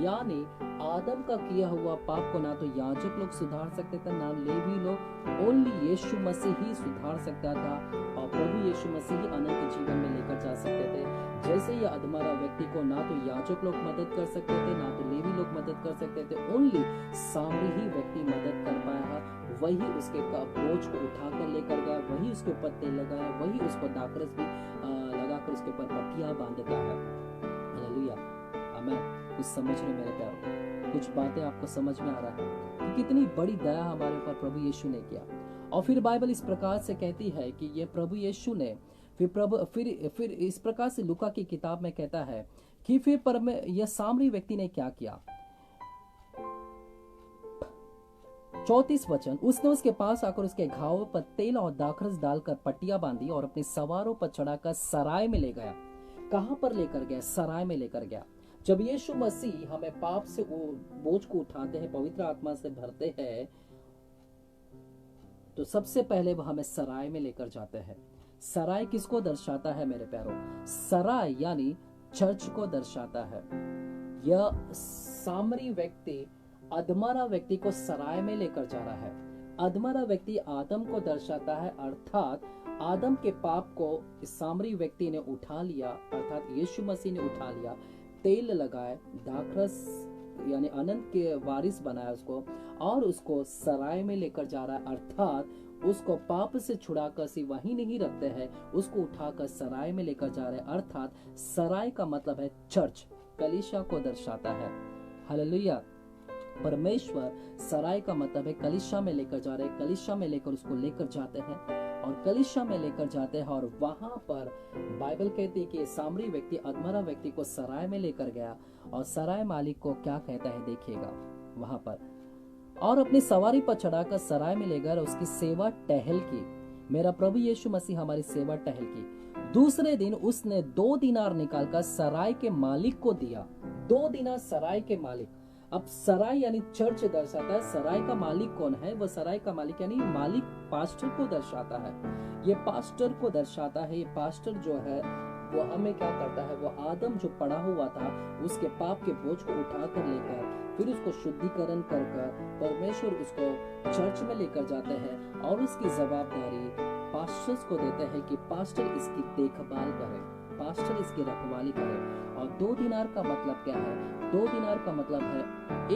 यानी आदम का किया हुआ पाप को ना तो याजक लोग सुधार सकते थे, ना लेवी लोग, ओनली यीशु मसीह ही सुधार सकता था। और प्रभु यीशु मसीह ही अनंत जीवन में लेकर जा सकते थे। जैसे ये अधमरा व्यक्ति को ना तो याजक लोग मदद कर सकते थे, ना तो लेवी लोग मदद कर सकते थे, ओनली सामरी ही व्यक्ति मदद कर पाया। वही उसके बोझ को उठाकर लेकर गया, वही उसके ऊपर तेल लगाया, वही उसको दाखरस भी लगाकर उसके ऊपर पट्टियां बांधता है। हालेलुया, आमीन। कुछ समझ रहे मेरे प्यारे? कुछ बातें आपको समझ में आ रहा है कि कितनी बड़ी दया हमारे ऊपर प्रभु यीशु ने किया। और फिर बाइबल इस प्रकार से कहती है कि ये प्रभु यीशु ने फिर इस प्रकार से लूका की किताब में कहता है कि फिर यह सामरी व्यक्ति ने क्या किया। 34 वचन, उसने उसके पास आकर उसके घावों पर तेल और दाखरस डालकर पट्टियां बांधी और अपने सवारों पर चढ़ाकर सराय में ले गया। कहां पर लेकर गया? सराय में लेकर गया। जब यीशु मसीह हमें पाप से वो बोझ को उठाते हैं, पवित्र आत्मा से भरते हैं, तो सबसे पहले वह हमें सराय में लेकर जाते हैं। सराय किसको दर्शाता है मेरे प्यारों? सराय यानी चर्च को दर्शाता है। यह सामरी व्यक्ति अधमरा व्यक्ति को सराय में लेकर जा रहा है। अधमरा व्यक्ति आदम को दर्शाता है, अर्थात आदम के पाप को इस सामरी व्यक्ति ने उठा लिया, अर्थात यीशु मसीह ने उठा लिया, तेल लगाए, दाखरस यानी अनंत के वारिस बनाया उसको, और उसको सराय में लेकर जा रहा है। अर्थात उसको पाप से छुड़ाकर सिर्फ वहीं नहीं रखते हैं, उसको उठाकर सराय में लेकर जा रहे हैं। अर्थात सराय का मतलब है चर्च, कलीसिया को दर्शाता है। हालेलुया, परमेश्वर सराय का मतलब है कलीसिया में लेकर जा रहे हैं। कलीसिया में लेकर उसको लेकर जाते हैं और कलीसिया में लेकर जाते हैं। और वहां पर बाइबल कहती है कि सामरी व्यक्ति अधमरा व्यक्ति को सराय में लेकर गया, और सराय मालिक को क्या कहता है देखिएगा वहां पर, और अपनी सवारी पर चढ़ाकर सराय में ले गए और उसकी सेवा टहल की। मेरा प्रभु यीशु मसीह हमारी सेवा टहल की। दूसरे दिन उसने 2 दीनार निकालकर सराय के मालिक को दिया। 2 दीनार सराय के मालिक। अब सराय यानी चर्च दर्शाता है। सराय का मालिक कौन है? वह सराय का मालिक यानी मालिक पास्टर को दर्शाता है। ये पास्टर को दर्शाता है। ये पास्टर जो है वो हमें क्या करता है, वो आदम जो पड़ा हुआ था उसके पाप के बोझ को उठा कर लेकर फिर उसको शुद्धिकरण कर परमेश्वर उसको चर्च में लेकर जाते हैं और उसकी जवाबदारी पास्टर्स को देते हैं कि पास्टर इसकी देखभाल करे, पास्टर इसकी रखवाली करे। और 2 दिनार का मतलब क्या है? 2 दिनार का मतलब है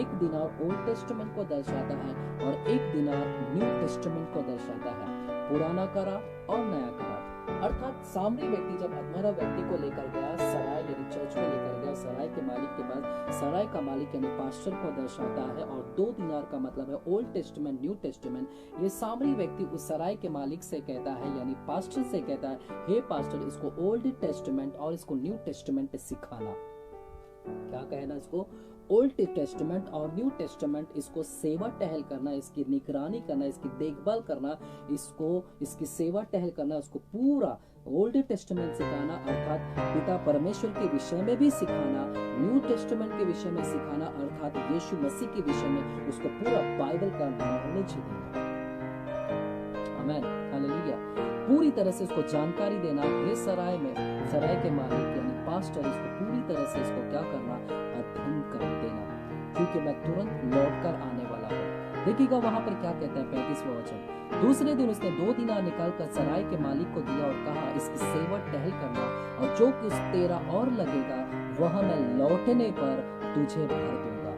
1 दिनार ओल्ड टेस्टामेंट को दर्शाता है और 1 दिनार न्यू टेस्टामेंट को दर्शाता है, पुराना करार और नया करार। अर्थात सामरी व्यक्ति जब अधमरा व्यक्ति को लेकर गया सराय यानी चर्च में लेकर गया, सराय के मालिक के पास, सराय का मालिक यानी पास्टर को दर्शाता है। और 2 दिनार का मतलब है ओल्ड टेस्टामेंट न्यू टेस्टामेंट। ये सामरी व्यक्ति उस सराय के मालिक से कहता है यानी पास्टर से कहता है, हे पास्टर इसको ओल्ड टेस्टामेंट और इसको न्यू टेस्टामेंट सिखाना। क्या कहना इसको? ओल्ड टेस्टामेंट और न्यू टेस्टामेंट, इसको सेवा टहल करना, इसकी निगरानी करना, इसकी देखभाल करना, इसको इसकी सेवा टहल करना, उसको पूरा ओल्ड टेस्टामेंट सिखाना अर्थात पिता परमेश्वर के विषय में भी सिखाना, न्यू टेस्टामेंट के विषय में सिखाना अर्थात यीशु मसीह के विषय में उसको पूरा बाइबल का नॉलेज देना। आमीन, हालेलुया। पूरी तरह से उसको जानकारी देना। ये सराय में सराय के मालिक यानी पास्टर इसको पूरी तरह से इसको क्या करना, अध्ययन कर देना, क्योंकि मैं तुरंत लौट कर आने वाला हूँ। देखिएगा वहां पर क्या कहता है 35वां वचन। दूसरे दिन उसने 2 दिनार निकालकर सराय के मालिक को दिया और कहा, इसकी सेवा टहल करना और जो कुछ तेरा और लगेगा वह मैं लौटने पर तुझे भर दूंगा।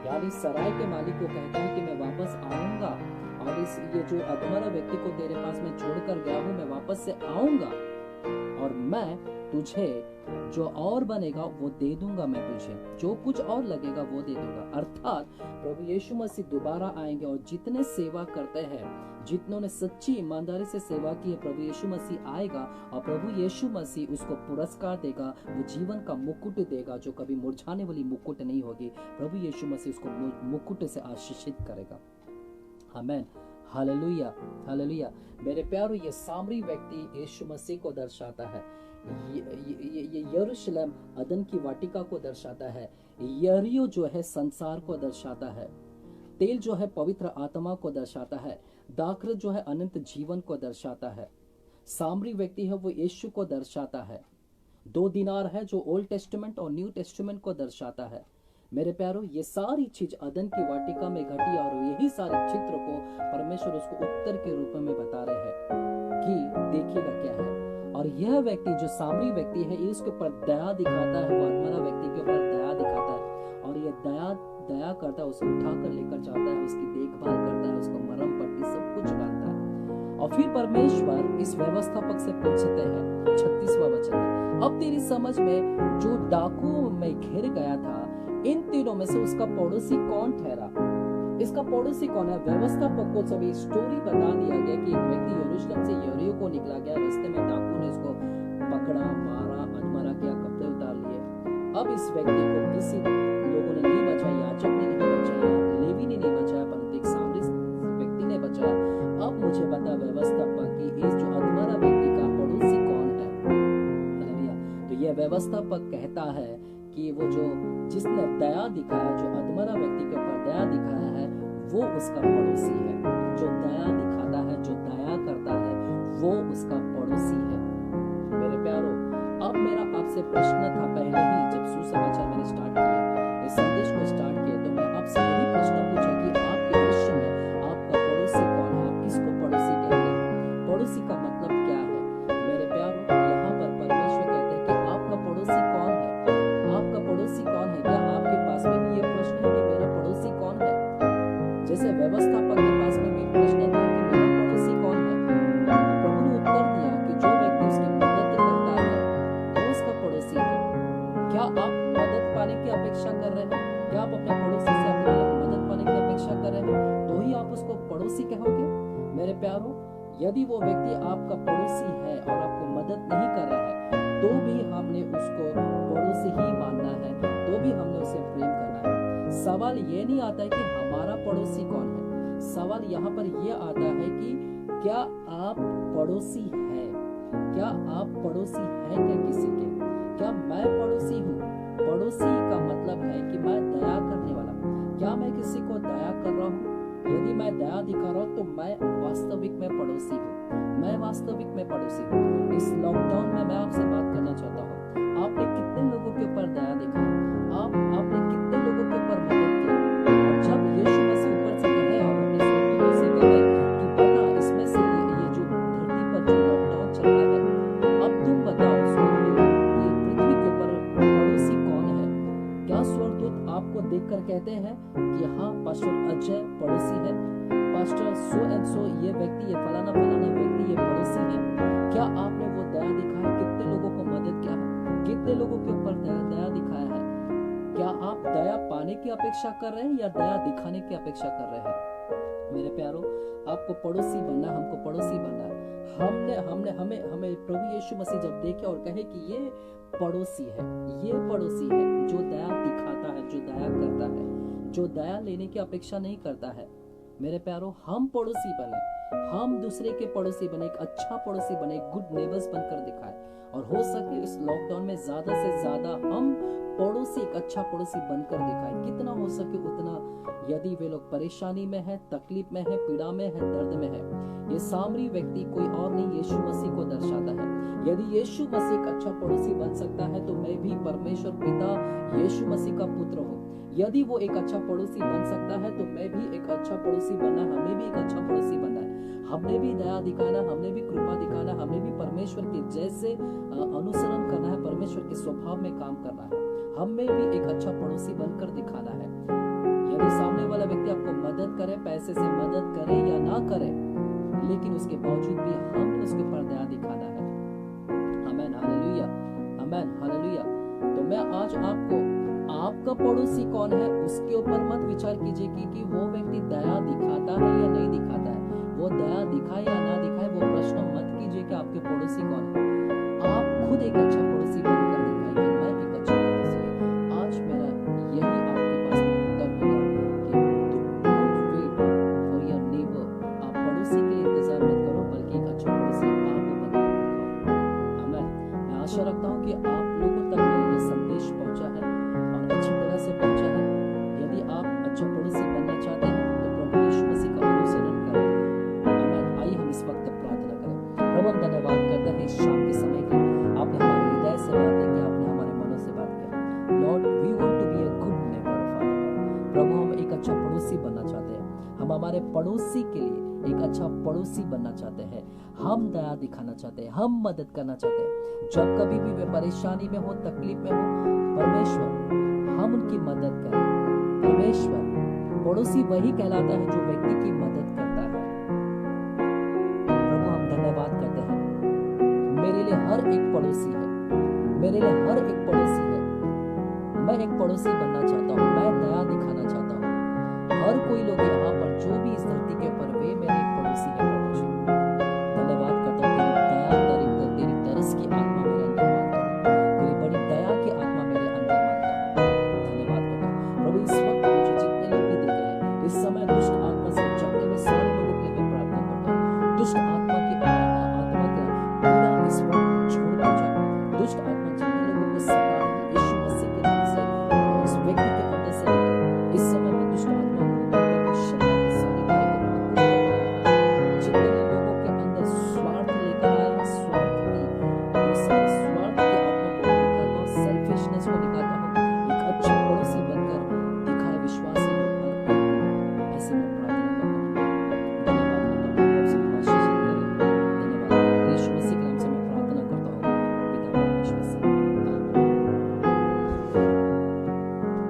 यानी सराय के मालिक को कहता है कि मैं वापस आऊंगा और इस ये जो अधमरा व्यक्ति को तेरे पास मैं छोड़कर गया हूँ, मैं वापस से आऊंगा और मैं तुझे जो और बनेगा वो दे दूंगा, मैं तुझे जो कुछ और लगेगा वो दे दूंगा। अर्थात प्रभु यीशु मसीह दोबारा आएंगे और जितने सेवा करते हैं, जितनों ने सच्ची ईमानदारी से सेवा की है, प्रभु यीशु मसीह आएगा और प्रभु यीशु मसीह उसको पुरस्कार देगा, वो जीवन का मुकुट देगा जो कभी मुरझाने वाली मुकुट नहीं होगी। प्रभु यीशु मसीह उसको मुकुट से आशीषित करेगा। आमीन, हालेलुया, हालेलुया। मेरे प्यारों, ये सामरी व्यक्ति यीशु मसीह को दर्शाता है। ये यरूशलेम अदन की वाटिका को दर्शाता है। यरीहो जो है संसार को दर्शाता है। तेल जो है पवित्र आत्मा को दर्शाता है। दाखरत जो है अनंत जीवन को दर्शाता है। सामरी व्यक्ति है वो यीशु को दर्शाता है। 2 दिनार है जो ओल्ड टेस्टामेंट और न्यू टेस्टामेंट को दर्शाता है। मेरे प्यारों, ये सारी चीज अदन की वाटिका में घटी और यही सारे चित्र को परमेश्वर उसको उत्तर के रूप में बता रहे हैं कि देखिएगा क्या है। और यह व्यक्ति जो सामरी व्यक्ति है, ये उसके ऊपर दया दिखाता है, वो अधमरा व्यक्ति के ऊपर दया दिखाता है और ये दया करता है, उसे उठाकर लेकर जाता है, उसकी देखभाल करता है, उसको मरहम पट्टी सब कुछ डालता है। और फिर परमेश्वर इस व्यवस्थापक से पूछते हैं 36वां वचन में, अब तेरी समझ में जो डाकुओं में घिर गया था, इन तीनों में से उसका पड़ोसी कौन ठहरा? इसका पड़ोसी कौन है? व्यवस्थापक को सभी स्टोरी बता दिया गया कि एक व्यक्ति यरूशलेम से यरीहो को निकला गया, रास्ते में डाकू ने इसको पकड़ा, मारा, अधमरा किया, कपड़े उतार लिए। अब इस व्यक्ति को किसी लोगों ने नहीं बचाया, याजक ने नहीं बचाया, लेवी ने नहीं बचाया, परंतु एक सामरी व्यक्ति ने बचाया। अब मुझे बता व्यवस्थापक कि इस जो अधमरा व्यक्ति का पड़ोसी कौन है? हालेलुया। तो यह व्यवस्थापक कहता है कि वो जो जिसने दया दिखाया, जो अधमरा व्यक्ति के ऊपर दया दिखाया है, वो उसका पड़ोसी है। जो दया दिखाता है, जो दया करता है, वो उसका पड़ोसी है। मेरे प्यारों, अब मेरा आपसे प्रश्न था पहले ही जब सुसमाचार मैंने स्टार्ट किया, इस संदेश को स्टार्ट किया, तो मैं आपसे यही प्रश्न पूछा कि आपके दृश्य में आपका पड़ोसी कौन है? आप किसको पड़ोसी कहते हैं? पड़ोसी का मतलब क्या है? मेरे प्यारों, यहाँ पर परमेश्वर कहते हैं कि आपका पड़ोसी कौन है? आपका पड़ोसी कौन है? क्या आपके पास में भी ये प्रश्न है कि मेरा पड़ोसी कौन है? जैसे व्यवस्थापक के पास में भी प्रश्न था कि मेरा पड़ोसी कौन है? प्रभु ने उत्तर दिया कि जो व्यक्ति उसकी मदद करता है वो उसका पड़ोसी है। क्या आप मदद पाने की अपेक्षा कर रहे हैं? क्या आप अपने पड़ोसी से अपनी मदद पाने की अपेक्षा कर रहे हैं तो ही आप उसको पड़ोसी कहोगे? मेरे प्यारों, यदि वो व्यक्ति आपका पड़ोसी है और आपको मदद नहीं कर रहा है तो भी हमने उसको पड़ोसी ही मानना है, तो भी हमने उसे प्रेम करना है। सवाल ये नहीं आता है कि हमारा पड़ोसी कौन है, सवाल यहाँ पर ये आता है कि क्या आप पड़ोसी हैं? क्या आप पड़ोसी हैं क्या किसी के? क्या मैं पड़ोसी हूँ? पड़ोसी का मतलब है कि मैं दया करने वाला। क्या मैं किसी को दया कर रहा हूँ? यदि मैं दया दिखा रहा हूँ तो मैं वास्तविक में पड़ोसी हूँ। मैं वास्तविक में पड़ोसी हूँ। इस लॉकडाउन में मैं आपसे बात करना चाहता हूँ, आपने कितने लोगों के ऊपर दया दिखाई, आपने कितने लोगों के ऊपर मदद की। और जब यीशु मसीह ऊपर से कहे और अपने स्वर्गदूतों से कहे कि बता इसमें से ये जो धरती पर जो लॉकडाउन चल रहा है, अब तुम बताओ स्वर्गदूत कि पृथ्वी के ऊपर पड़ोसी कौन है। क्या स्वर्गदूत आपको देखकर कहते हैं कि हाँ पास्टर अजय पड़ोसी है, पास्टर सो एंड सो ये व्यक्ति, ये फलाना फलाना व्यक्ति ये पड़ोसी है। क्या आपने वो दया दिखाया, कितने लोगों को मदद किया है, कितने लोगों के ऊपर दया दिखाया है। क्या आप दया पाने की अपेक्षा कर रहे हैं या दया दिखाने की अपेक्षा कर रहे हैं। मेरे प्यारो, आपको पड़ोसी बनना, हमको पड़ोसी बनना है। हमें प्रभु यीशु मसीह जब देखे और कहे कि ये पड़ोसी है, ये पड़ोसी है जो दया दिखाता है, जो दया करता है, जो दया लेने की अपेक्षा नहीं करता है। मेरे प्यारो, हम पड़ोसी बने, हम दूसरे के पड़ोसी बने, एक अच्छा पड़ोसी बने, गुड नेबर्स बनकर दिखाए। और हो सके इस लॉकडाउन में ज्यादा से ज्यादा हम पड़ोसी, एक अच्छा पड़ोसी बनकर दिखाए। कितना हो सके उतना। यदि वे लोग परेशानी में है, तकलीफ में है, पीड़ा में है, दर्द में है, ये सामरी व्यक्ति कोई और नहीं यीशु मसीह को दर्शाता है। यदि यीशु मसीह एक अच्छा पड़ोसी बन सकता है तो मैं भी परमेश्वर पिता यीशु मसीह का पुत्र हूँ। यदि वो एक अच्छा पड़ोसी बन सकता है तो मैं भी एक अच्छा पड़ोसी बनना, हमें भी एक अच्छा पड़ोसी बनना है। हमने भी दया दिखाना, हमने भी कृपा दिखाना, हमने भी परमेश्वर के जैसे अनुसरण करना है, परमेश्वर के स्वभाव में काम करना है। हमें भी एक अच्छा पड़ोसी बनकर दिखाना है। यदि सामने वाला व्यक्ति आपको मदद करे, पैसे से मदद करे या ना करे, लेकिन उसके बावजूद भी हमने उसके ऊपर दया दिखाना है। आमेन, हालेलुया, आमेन, हालेलुया। तो मैं आज आपका पड़ोसी कौन है उसके ऊपर मत विचार कीजिए कि वो व्यक्ति दया दिखाता है या नहीं दिखाता है। वो दया दिखाए या ना दिखाए वो प्रश्न मत कीजिए कि आपके पड़ोसी कौन है। आप खुद एक अच्छा पड़ोसी बनकर दिखाए कि मैं एक अच्छा पड़ोसी हूं। आज मेरा यही आपके पास उत्तर होगा कि don't wait for your neighbour. आप पड़ोसी के लिए इंतजार मत करो, बल्कि एक अच्छा पड़ोसी आप बनकर दिखाओ। आमीन। मैं आशा रखता हूँ कि आप लोगों तक ये संदेश पहुंचा है और अच्छी तरह से पहुंचा है। यदि आप अच्छा पड़ोसी बनना चाहते हैं तो प्रभु यीशु मसीह का अनुसरण करें। आमीन। आइए हम इस वक्त प्रार्थना करें। प्रभु हम धन्यवाद करते हैं इस शाम के समय के, आपने हमारे हृदय से बातें की, आपने हमारे मनों से बात की। Lord we want to be a good neighbour father. प्रभु हम एक अच्छा पड़ोसी बनना चाहते हैं। हम हमारे पड़ोसी के लिए एक अच्छा पड़ोसी बनना चाहते हैं। हम दया दिखाना चाहते हैं, हम मदद करना चाहते हैं। जब कभी भी वे परेशानी में हो, तकलीफ में हो, परमेश्वर हम उनकी मदद करें। परमेश्वर, पड़ोसी वही कहलाता है जो व्यक्ति की मदद करता है। प्रभु हम धन्यवाद करते हैं, मेरे लिए हर एक पड़ोसी है, मेरे लिए हर एक पड़ोसी है। मैं एक पड़ोसी बनना चाहता हूँ, मैं दया दिखाना चाहता हूँ। हर कोई लोग यहाँ पर जो भी इस धरती के ऊपर वे मेरे एक पड़ोसी है। प्रभु जी धन्यवाद करता हूँ, तेरी तरस की आत्मा मेरे अंदर मांगता हूँ, तेरी बड़ी दया की आत्मा मेरे अंदर मांगता हूँ। धन्यवाद करता हूँ प्रभु। इस वक्त मुझे जितने लोग भी दिख रहे हैं, इस समय दुष्ट आत्मा से जकड़े हुए सारे लोगों के लिए मैं प्रार्थना करता हूँ। दुष्ट आत्मा की आत्मा का पीड़ा इस वक्त छोड़ दिया जाए। दुष्ट आत्मा जितने लोगों को सता रही है, यीशु मसीह के नाम से इस व्यक्ति के अंदर से निकले। इस समय मैं दुष्ट आत्मा को शैतान के सारे कार्यक्रमों को जितने लोगों के अंदर स्वार्थ लेकर आए हैं, स्वार्थ की आत्मा को निकालता हूँ, सेल्फिशनेस को निकालता हूँ।